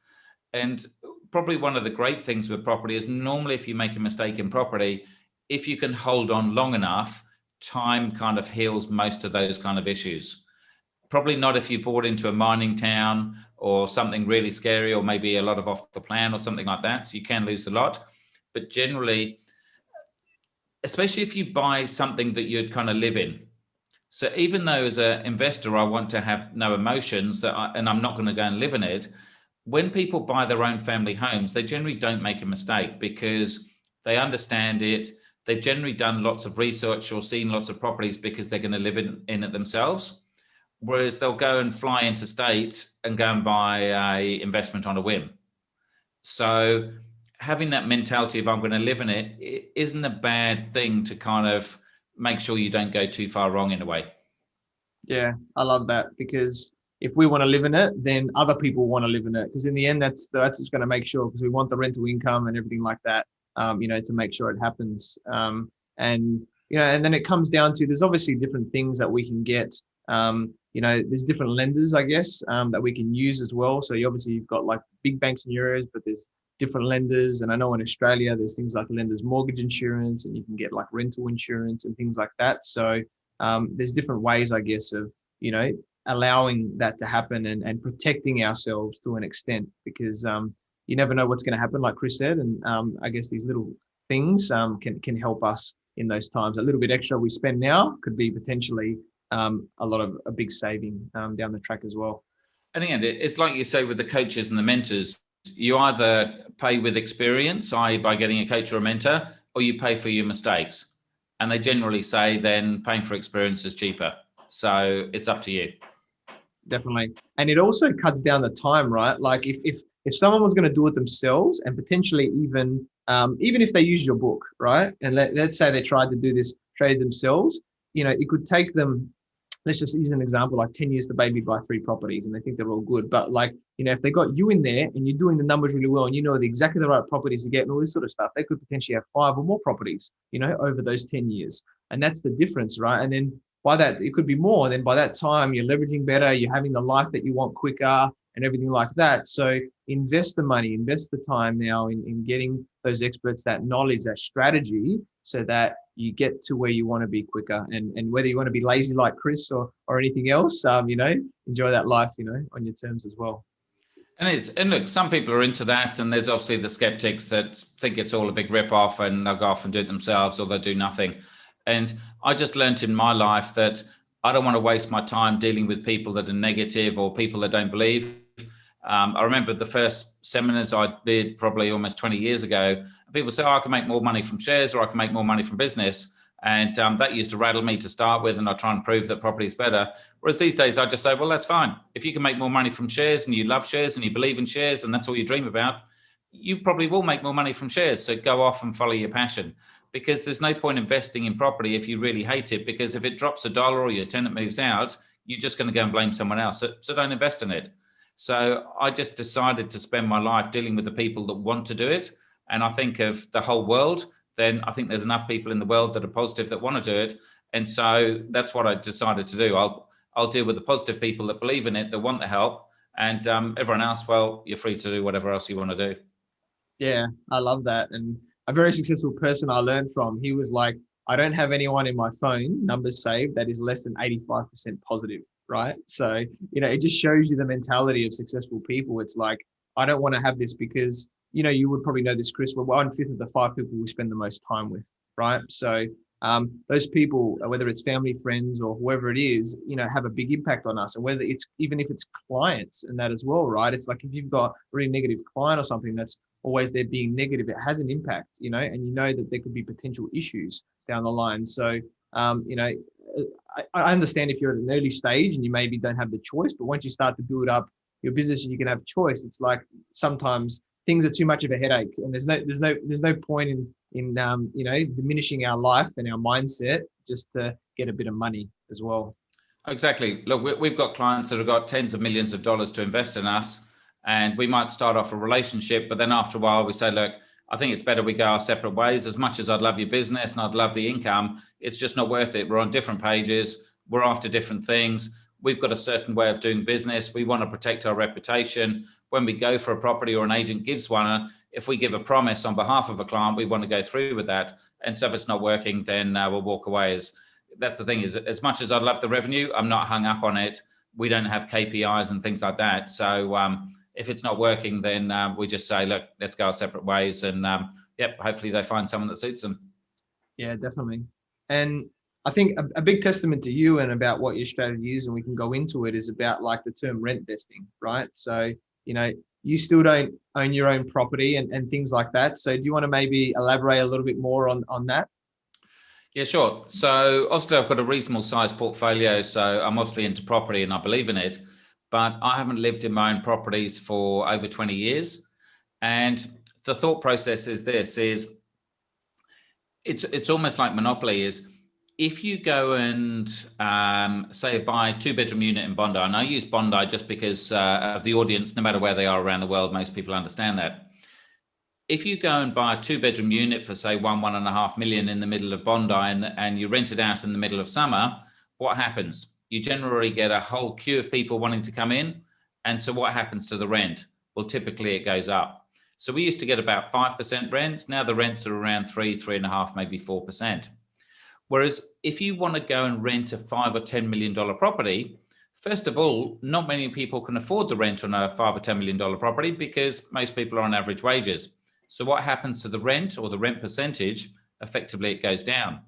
And probably one of the great things with property is normally if you make a mistake in property, if you can hold on long enough, time kind of heals most of those kind of issues. Probably not if you bought into a mining town or something really scary, or maybe a lot of off the plan or something like that. So you can lose a lot. But generally, especially if you buy something that you'd kind of live in. So even though as an investor, I want to have no emotions and I'm not going to go and live in it, when people buy their own family homes, they generally don't make a mistake because they understand it. They've generally done lots of research or seen lots of properties because they're going to live in it themselves. Whereas they'll go and fly interstate and go and buy a investment on a whim. So having that mentality of I'm going to live in it isn't a bad thing to kind of make sure you don't go too far wrong in a way. Yeah, I love that, because if we want to live in it, then other people want to live in it. Because in the end, that's what's going to make sure, because we want the rental income and everything like that, to make sure it happens. And then it comes down to, there's obviously different things that we can get. There's different lenders, I guess, that we can use as well. So you've got like big banks in your areas, but there's different lenders. And I know in Australia, there's things like lenders mortgage insurance, and you can get like rental insurance and things like that. So there's different ways, I guess, of, allowing that to happen and protecting ourselves to an extent, because you never know what's going to happen, like Chris said. And I guess these little things can help us in those times. A little bit extra we spend now could be potentially a big saving down the track as well. And again, it's like you say with the coaches and the mentors, you either pay with experience, i.e. by getting a coach or a mentor, or you pay for your mistakes. And they generally say then paying for experience is cheaper. So it's up to you. Definitely. And it also cuts down the time, right? Like if someone was going to do it themselves, and potentially even if they use your book, right? And let's say they tried to do this trade themselves, it could take them, let's just use an example, like 10 years to maybe buy 3 properties, and they think they're all good. But like, if they got you in there and you're doing the numbers really well, and exactly the right properties to get and all this sort of stuff, they could potentially have 5 or more properties, over those 10 years. And that's the difference, right? And then by that, it could be more. Then by that time, you're leveraging better, you're having the life that you want quicker and everything like that. So invest the money, invest the time now in getting those experts, that knowledge, that strategy, so that you get to where you want to be quicker. And whether you want to be lazy like Chris or anything else, enjoy that life, on your terms as well. And look, some people are into that, and there's obviously the skeptics that think it's all a big rip-off and they'll go off and do it themselves, or they'll do nothing. And I just learned in my life that I don't want to waste my time dealing with people that are negative or people that don't believe. I remember the first seminars I did probably almost 20 years ago. People say, I can make more money from shares, or I can make more money from business. And that used to rattle me to start with, and I try and prove that property is better. Whereas these days I just say, well, that's fine. If you can make more money from shares, and you love shares and you believe in shares, and that's all you dream about, you probably will make more money from shares. So go off and follow your passion, because there's no point investing in property if you really hate it, because if it drops $1 or your tenant moves out, you're just going to go and blame someone else. So don't invest in it. So I just decided to spend my life dealing with the people that want to do it. And I think of the whole world, then I think there's enough people in the world that are positive that want to do it. And so that's what I decided to do. I'll deal with the positive people that believe in it, that want the help, and everyone else, well, you're free to do whatever else you want to do. Yeah, I love that. And a very successful person I learned from, he was like, I don't have anyone in my phone numbers saved that is less than 85% positive, right? So, it just shows you the mentality of successful people. It's like, I don't want to have this because, you would probably know this, Chris, we're 1/5 of the 5 people we spend the most time with, right? So those people, whether it's family, friends, or whoever it is, have a big impact on us. And whether it's, even if it's clients and that as well, right? It's like if you've got a really negative client or something that's always there being negative, it has an impact, and that there could be potential issues down the line. So, I understand if you're at an early stage and you maybe don't have the choice, but once you start to build up your business and you can have choice, it's like sometimes things are too much of a headache, and there's no point in diminishing our life and our mindset just to get a bit of money as well. Exactly. Look, we've got clients that have got tens of millions of dollars to invest in us, And we might start off a relationship, but then after a while we say, look, I think it's better we go our separate ways. As much as I'd love your business and I'd love the income, it's just not worth it. We're on different pages. We're after different things. We've got a certain way of doing business. We want to protect our reputation. When we go for a property or an agent gives one, if we give a promise on behalf of a client, we want to go through with that. And so if it's not working, then we'll walk away. That's the thing, is as much as I'd love the revenue, I'm not hung up on it. We don't have KPIs and things like that. So if it's not working, then we just say, look, let's go our separate ways. And hopefully they find someone that suits them. Yeah, definitely. And I think a big testament to you and about what your strategy is, and we can go into it, is about like the term rent vesting, right? So, you still don't own your own property and things like that. So do you want to maybe elaborate a little bit more on that? Yeah, sure. So obviously I've got a reasonable sized portfolio. So I'm obviously into property and I believe in it, but I haven't lived in my own properties for over 20 years. And the thought process is this, it's almost like Monopoly. Is if you go and say buy a 2-bedroom unit in Bondi, and I use Bondi just because of the audience, no matter where they are around the world, most people understand that. If you go and buy a 2-bedroom unit for say 1.5 million in the middle of Bondi and you rent it out in the middle of summer, what happens? You generally get a whole queue of people wanting to come in. And so what happens to the rent? Well, typically it goes up. So we used to get about 5% rents. Now the rents are around 3.5, maybe 4%. Whereas if you want to go and rent a $5 or $10 million property, first of all, not many people can afford the rent on a $5 or $10 million property because most people are on average wages. So what happens to the rent or the rent percentage? Effectively, it goes down.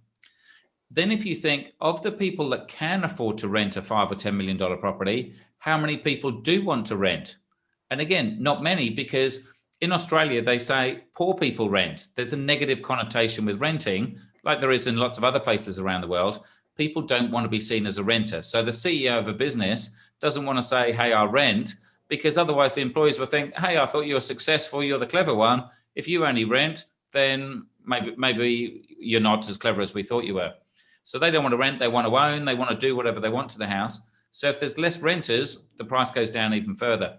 Then if you think of the people that can afford to rent a $5 or $10 million property, how many people do want to rent? And again, not many, because in Australia, they say poor people rent. There's a negative connotation with renting, like there is in lots of other places around the world. People don't want to be seen as a renter. So the CEO of a business doesn't want to say, hey, I rent, because otherwise the employees will think, hey, I thought you were successful, you're the clever one. If you only rent, then maybe you're not as clever as we thought you were. So they don't want to rent, they want to own, they want to do whatever they want to the house. So if there's less renters, the price goes down even further.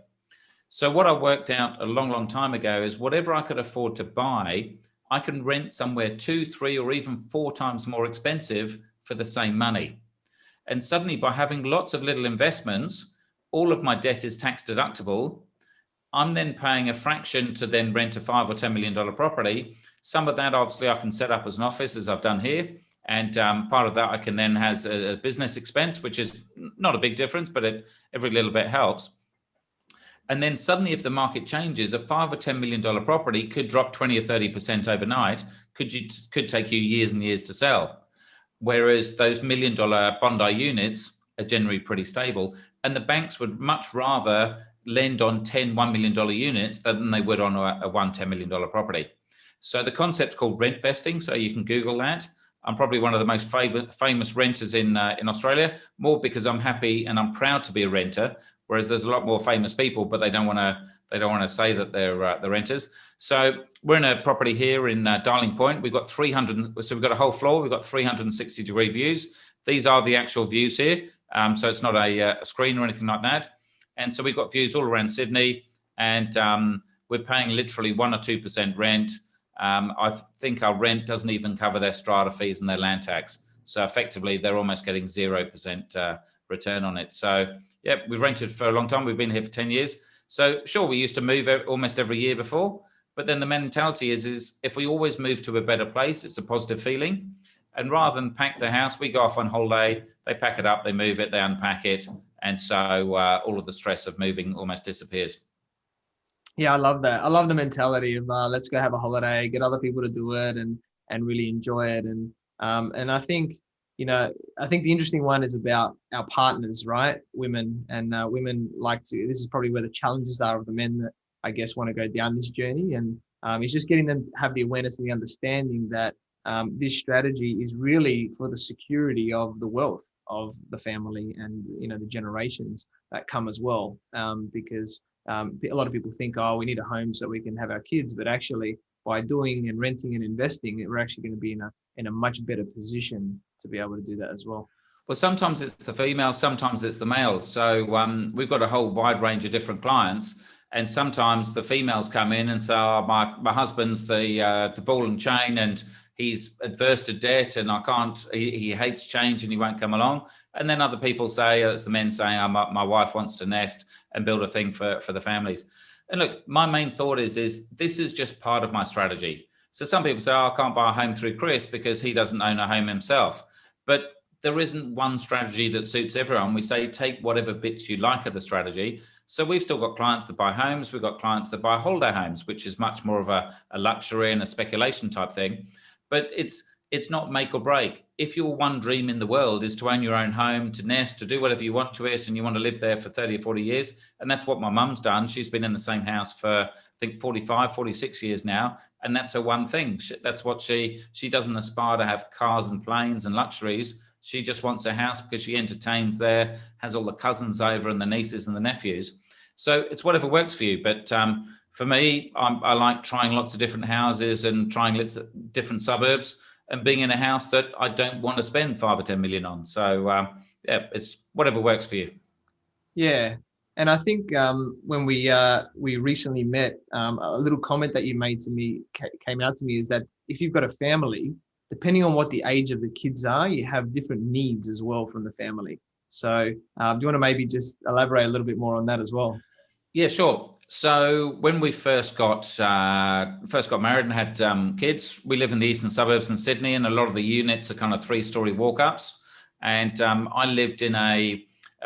So what I worked out a long, long time ago is whatever I could afford to buy, I can rent somewhere 2, 3, or even 4 times more expensive for the same money. And suddenly, by having lots of little investments, all of my debt is tax deductible. I'm then paying a fraction to then rent a $5 or $10 million property. Some of that, obviously, I can set up as an office, as I've done here. And part of that I can then has a business expense, which is not a big difference, but every little bit helps. And then suddenly, if the market changes, a $5 or $10 million property could drop 20 or 30% overnight, could take you years and years to sell. Whereas those $1 million Bondi units are generally pretty stable. And the banks would much rather lend on 10 $1 million units than they would on a $10 million property. So the concept's called rent vesting. So you can Google that. I'm probably one of the most famous renters in Australia, more because I'm happy and I'm proud to be a renter. Whereas there's a lot more famous people, but they don't want to say that they're renters. So we're in a property here in Darling Point. We've got 300. So we've got a whole floor. We've got 360-degree views. These are the actual views here. So it's not a screen or anything like that. And so we've got views all around Sydney, and we're paying literally 1 or 2% rent. I think our rent doesn't even cover their strata fees and their land tax. So effectively, they're almost getting 0% return on it. So yeah, we've rented for a long time. We've been here for 10 years. So sure, we used to move almost every year before, but then the mentality is if we always move to a better place, it's a positive feeling. And rather than pack the house, we go off on holiday, they pack it up, they move it, they unpack it. And so all of the stress of moving almost disappears. Yeah, I love that. I love the mentality of let's go have a holiday, get other people to do it and really enjoy it. And I think, I think the interesting one is about our partners, right? Women, and women like to, this is probably where the challenges are of the men that I guess want to go down this journey. And it's just getting them to have the awareness and the understanding that this strategy is really for the security of the wealth of the family and, the generations that come as well. Because a lot of people think, oh, we need a home so we can have our kids, but actually by doing and renting and investing, we're actually going to be in a much better position to be able to do that as well. Well, sometimes it's the females, sometimes it's the males. So we've got a whole wide range of different clients. And sometimes the females come in and say, oh, my husband's the ball and chain, and he's adverse to debt, and he hates change and he won't come along. And then other people say, it's the men saying, oh, my wife wants to nest and build a thing for the families. And look, my main thought is this is just part of my strategy. So some people say, oh, I can't buy a home through Chris because he doesn't own a home himself. But there isn't one strategy that suits everyone. We say, take whatever bits you like of the strategy. So we've still got clients that buy homes. We've got clients that buy holiday homes, which is much more of a luxury and a speculation type thing. But it's not make or break. If your one dream in the world is to own your own home, to nest, to do whatever you want to it, and you want to live there for 30 or 40 years, and that's what my mum's done. She's been in the same house for, I think, 45, 46 years now, and that's her one thing. That's what she doesn't aspire to have cars and planes and luxuries. She just wants a house because she entertains there, has all the cousins over and the nieces and the nephews. So it's whatever works for you. But for me, I like trying lots of different houses and trying lots of different suburbs and being in a house that I don't want to spend 5 or 10 million on. So it's whatever works for you. Yeah. And I think when we recently met, a little comment that you made to me came out to me is that if you've got a family, depending on what the age of the kids are, you have different needs as well from the family. So do you want to maybe just elaborate a little bit more on that as well? Yeah, sure. So when we first got married and had kids, we live in the eastern suburbs in Sydney, and a lot of the units are kind of 3-story walk-ups. And I lived in a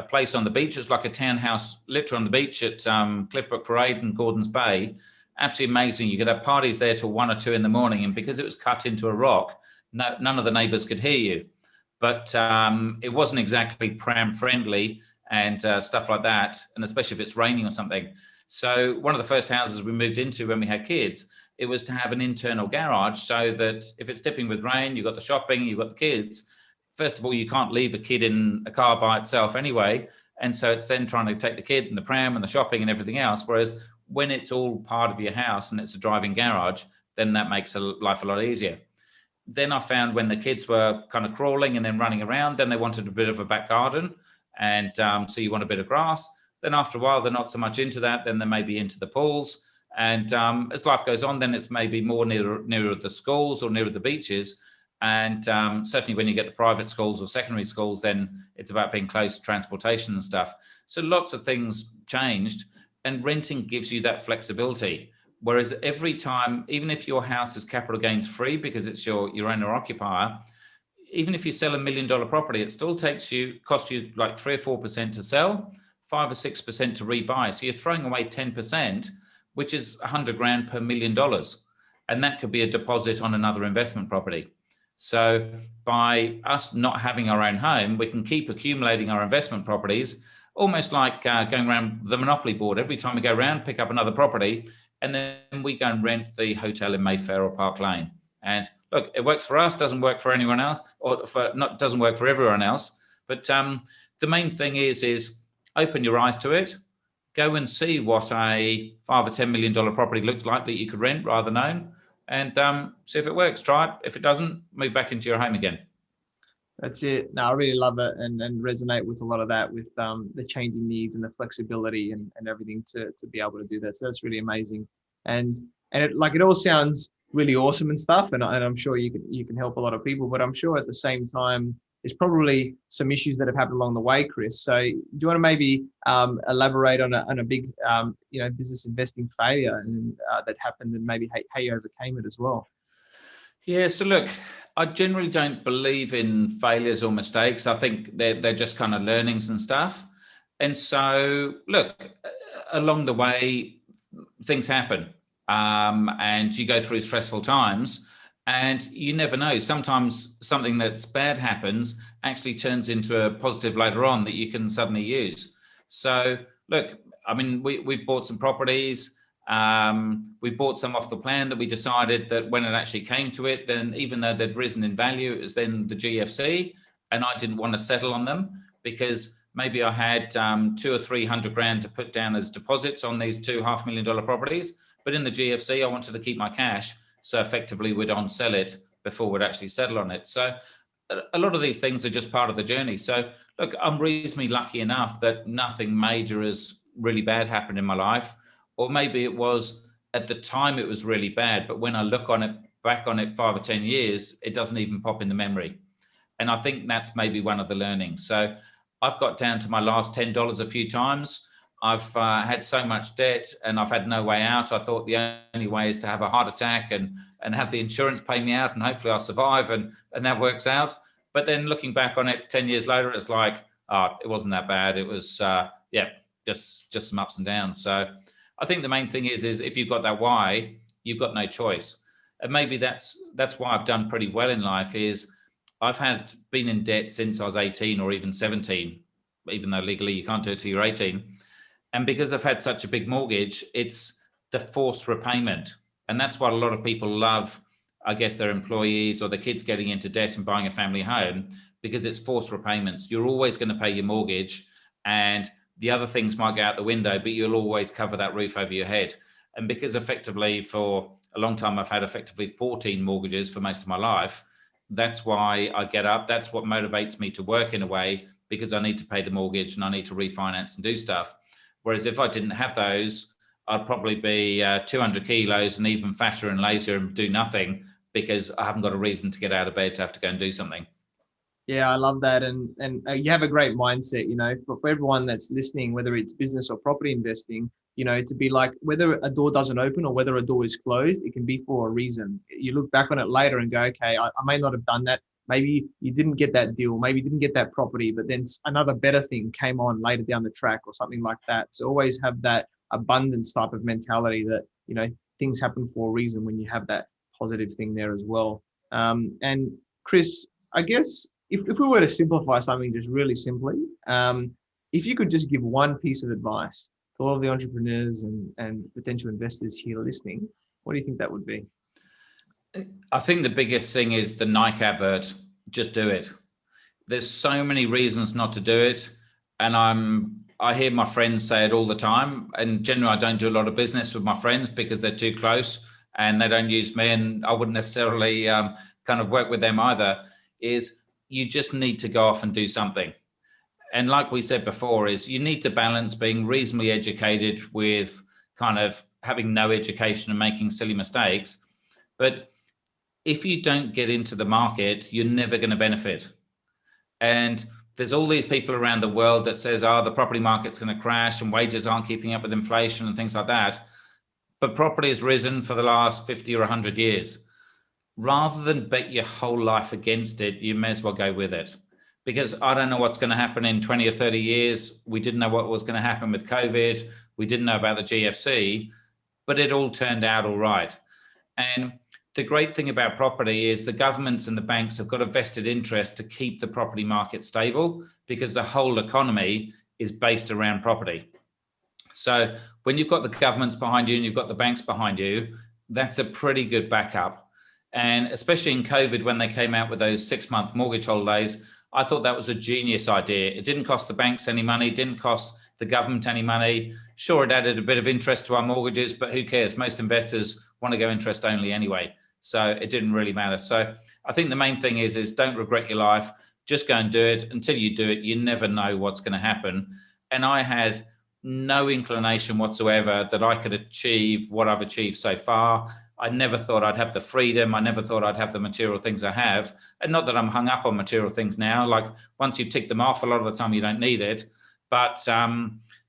place on the beach. It was like a townhouse, literally on the beach at Cliffbrook Parade and Gordons Bay. Absolutely amazing. You could have parties there till 1 or 2 in the morning, and because it was cut into a rock, none of the neighbours could hear you. But it wasn't exactly pram friendly and stuff like that, and especially if it's raining or something. So one of the first houses we moved into when we had kids, it was to have an internal garage so that if it's tipping with rain, you've got the shopping, you've got the kids. First of all, you can't leave a kid in a car by itself anyway. And so it's then trying to take the kid and the pram and the shopping and everything else. Whereas when it's all part of your house and it's a driving garage, then that makes life a lot easier. Then I found when the kids were kind of crawling and then running around, then they wanted a bit of a back garden. And so you want a bit of grass. Then after a while, they're not so much into that. Then they may be into the pools. And as life goes on, then it's maybe more nearer the schools or nearer the beaches. And certainly when you get to private schools or secondary schools, then it's about being close to transportation and stuff. So lots of things changed, and renting gives you that flexibility. Whereas every time, even if your house is capital gains free because it's your owner occupier, even if you sell $1 million property, it still costs you like 3 or 4% to sell, 5 or 6% to rebuy. So you're throwing away 10%, which is $100,000 per $1 million. And that could be a deposit on another investment property. So by us not having our own home, we can keep accumulating our investment properties, almost like going around the Monopoly board. Every time we go around, pick up another property, and then we go and rent the hotel in Mayfair or Park Lane. And look, it works for us, doesn't work for anyone else, doesn't work for everyone else. But the main thing is open your eyes to it. Go and see what a $5 or $10 million property looks like that you could rent rather than own, and see if it works. Try it. If it doesn't, move back into your home again. That's it. No, I really love it and resonate with a lot of that, with the changing needs and the flexibility and everything to be able to do that. So that's really amazing. And it all sounds really awesome and stuff. And I'm sure you can help a lot of people, but I'm sure at the same time, there's probably some issues that have happened along the way, Chris. So do you want to maybe elaborate on a big, business investing failure and that happened, and maybe how you overcame it as well? Yeah, so look, I generally don't believe in failures or mistakes. I think they're just kind of learnings and stuff. And so, look, along the way, things happen, and you go through stressful times, and you never know. Sometimes something that's bad happens actually turns into a positive later on that you can suddenly use. So, look, I mean, we've bought some properties. We bought some off the plan that we decided that when it actually came to it, then even though they'd risen in value, it was then the GFC, and I didn't want to settle on them because maybe I had 200 or 300 grand to put down as deposits on these two $500,000 properties. But in the GFC, I wanted to keep my cash. So effectively we'd on sell it before we'd actually settle on it. So a lot of these things are just part of the journey. So look, I'm reasonably lucky enough that nothing major has really bad happened in my life. or maybe it was at the time it was really bad, but when I look back on it 5 or 10 years, it doesn't even pop in the memory. And I think that's maybe one of the learnings. So I've got down to my last $10 a few times. I've had so much debt and I've had no way out. I thought the only way is to have a heart attack and have the insurance pay me out, and hopefully I'll survive, and that works out. But then looking back on it 10 years later, it's like, oh, it wasn't that bad. It was, just some ups and downs. So I think the main thing is if you've got that why, you've got no choice. And maybe that's why I've done pretty well in life is I've been in debt since I was 18 or even 17, even though legally you can't do it till you're 18. And because I've had such a big mortgage, it's the forced repayment. And that's what a lot of people love, I guess, their employees or their kids getting into debt and buying a family home, because it's forced repayments. You're always going to pay your mortgage, and the other things might go out the window, but you'll always cover that roof over your head. And because effectively for a long time, I've had effectively 14 mortgages for most of my life, that's why I get up. That's what motivates me to work in a way, because I need to pay the mortgage and I need to refinance and do stuff. Whereas if I didn't have those, I'd probably be 200 kilos and even fatter and lazier and do nothing, because I haven't got a reason to get out of bed to have to go and do something. Yeah, I love that. And you have a great mindset, for everyone that's listening, whether it's business or property investing, to be like, whether a door doesn't open or whether a door is closed, it can be for a reason. You look back on it later and go, okay, I may not have done that. Maybe you didn't get that deal. Maybe you didn't get that property, but then another better thing came on later down the track or something like that. So always have that abundance type of mentality that, things happen for a reason when you have that positive thing there as well. And Chris, I guess if we were to simplify something just really simply, if you could just give one piece of advice to all of the entrepreneurs and potential investors here listening, what do you think that would be? I think the biggest thing is the Nike advert, just do it. There's so many reasons not to do it. And I hear my friends say it all the time. And generally, I don't do a lot of business with my friends because they're too close and they don't use me. And I wouldn't necessarily kind of work with them either. Is you just need to go off and do something. And like we said before, is you need to balance being reasonably educated with kind of having no education and making silly mistakes. But if you don't get into the market, you're never going to benefit. And there's all these people around the world that says, the property market's going to crash and wages aren't keeping up with inflation and things like that. But property has risen for the last 50 or 100 years. Rather than bet your whole life against it, you may as well go with it. Because I don't know what's going to happen in 20 or 30 years. We didn't know what was going to happen with COVID. We didn't know about the GFC, but it all turned out all right. And the great thing about property is the governments and the banks have got a vested interest to keep the property market stable, because the whole economy is based around property. So when you've got the governments behind you and you've got the banks behind you, that's a pretty good backup. And especially in COVID, when they came out with those 6-month mortgage holidays, I thought that was a genius idea. It didn't cost the banks any money, didn't cost the government any money. Sure, it added a bit of interest to our mortgages, but who cares? Most investors want to go interest only anyway. So it didn't really matter. So I think the main thing is don't regret your life. Just go and do it. Until you do it, you never know what's going to happen. And I had no inclination whatsoever that I could achieve what I've achieved so far. I never thought I'd have the freedom. I never thought I'd have the material things I have. And not that I'm hung up on material things now. Like once you tick them off, a lot of the time you don't need it. But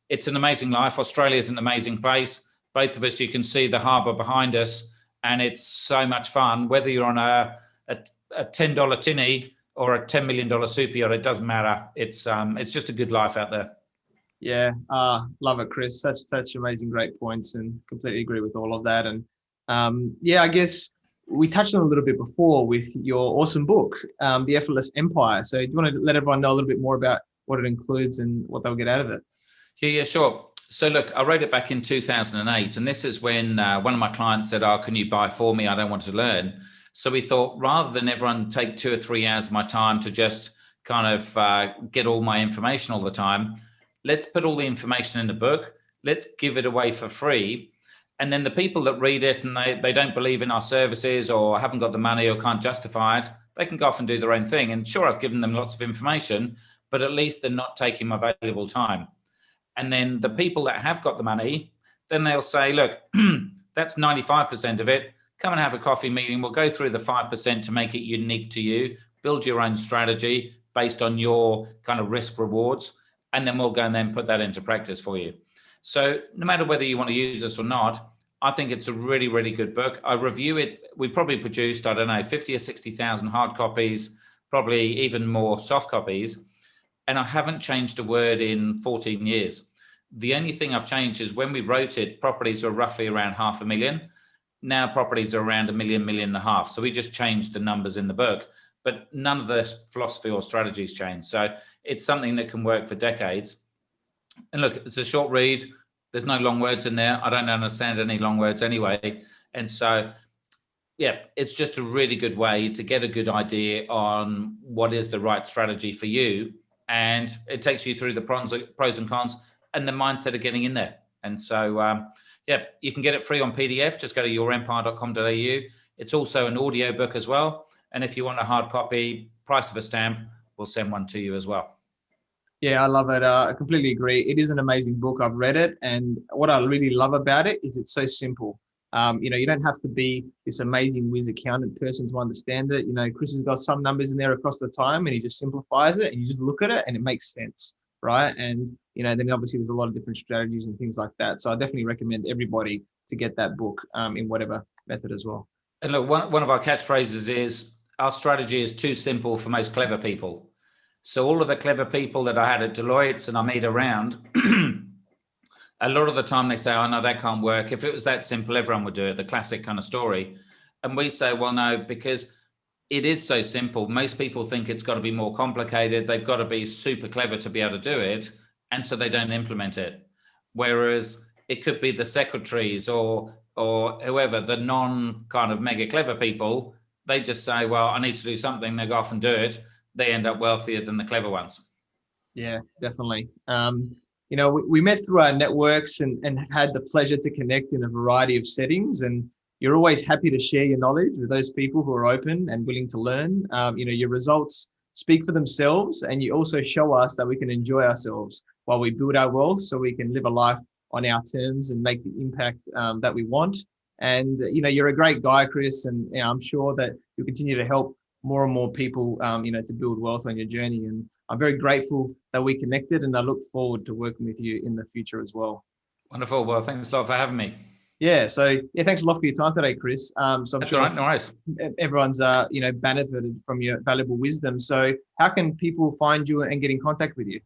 it's an amazing life. Australia is an amazing place. Both of us, you can see the harbour behind us. And it's so much fun, whether you're on a $10 tinny or a $10 million super yacht, it doesn't matter. It's just a good life out there. Yeah, love it, Chris. Such amazing, great points, and completely agree with all of that. And I guess we touched on a little bit before with your awesome book, The Effortless Empire. So do you want to let everyone know a little bit more about what it includes and what they'll get out of it? Yeah, sure. So look, I wrote it back in 2008, and this is when one of my clients said, can you buy for me? I don't want to learn. So we thought, rather than everyone take 2 or 3 hours of my time to just kind of get all my information all the time, let's put all the information in the book. Let's give it away for free. And then the people that read it and they don't believe in our services or haven't got the money or can't justify it, they can go off and do their own thing. And sure, I've given them lots of information, but at least they're not taking my valuable time. And then the people that have got the money, then they'll say, look, that's 95% of it. Come and have a coffee meeting. We'll go through the 5% to make it unique to you, build your own strategy based on your kind of risk rewards. And then we'll go and then put that into practice for you. So no matter whether you want to use this or not, I think it's a really, really good book. I review it. We've probably produced, I don't know, 50 or 60,000 hard copies, probably even more soft copies. And I haven't changed a word in 14 years. The only thing I've changed is when we wrote it, properties were roughly around 500,000. Now properties are around 1 million, 1.5 million. So we just changed the numbers in the book, but none of the philosophy or strategies changed. So it's something that can work for decades. And look, it's a short read. There's no long words in there. I don't understand any long words anyway. And so, yeah, it's just a really good way to get a good idea on what is the right strategy for you. And it takes you through the pros and cons and the mindset of getting in there. And so, yeah, you can get it free on PDF. Just go to yourempire.com.au. It's also an audio book as well. And if you want a hard copy, price of a stamp, we'll send one to you as well. Yeah, I love it. I completely agree. It is an amazing book. I've read it. And what I really love about it is it's so simple. You don't have to be this amazing whiz accountant person to understand it. Chris has got some numbers in there across the time and he just simplifies it and you just look at it and it makes sense, right? And, then obviously there's a lot of different strategies and things like that. So I definitely recommend everybody to get that book in whatever method as well. And look, one of our catchphrases is our strategy is too simple for most clever people. So all of the clever people that I had at Deloitte and I meet around, a lot of the time they say, oh, no, that can't work. If it was that simple, everyone would do it, the classic kind of story. And we say, well, no, because it is so simple. Most people think it's got to be more complicated. They've got to be super clever to be able to do it. And so they don't implement it. Whereas it could be the secretaries or whoever, the non kind of mega clever people, they just say, well, I need to do something. They go off and do it. They end up wealthier than the clever ones. Yeah, definitely. We met through our networks and had the pleasure to connect in a variety of settings. And you're always happy to share your knowledge with those people who are open and willing to learn. Your results speak for themselves. And you also show us that we can enjoy ourselves while we build our wealth so we can live a life on our terms and make the impact that we want. And, you're a great guy, Chris. And I'm sure that you'll continue to help more and more people, to build wealth on your journey. And I'm very grateful that we connected and I look forward to working with you in the future as well. Wonderful. Well, thanks a lot for having me. Yeah. So thanks a lot for your time today, Chris. So I'm That's sure all right. No worries. Everyone's, benefited from your valuable wisdom. So how can people find you and get in contact with you?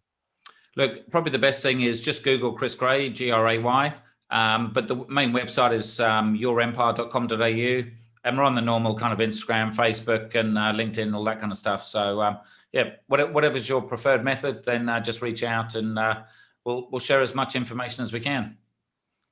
Look, probably the best thing is just Google Chris Gray, Gray. But the main website is yourempire.com.au. And we're on the normal kind of Instagram, Facebook, and LinkedIn, all that kind of stuff. So, whatever's your preferred method, then just reach out and we'll share as much information as we can.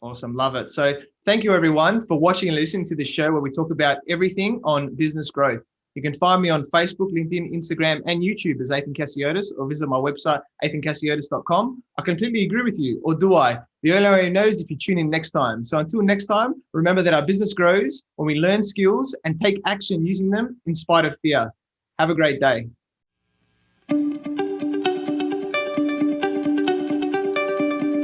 Awesome. Love it. So thank you, everyone, for watching and listening to this show where we talk about everything on business growth. You can find me on Facebook, LinkedIn, Instagram, and YouTube as Athin Cassiotis, or visit my website, athincassiotis.com. I completely agree with you, or do I? The only way who knows if you tune in next time. So until next time, remember that our business grows when we learn skills and take action using them in spite of fear. Have a great day.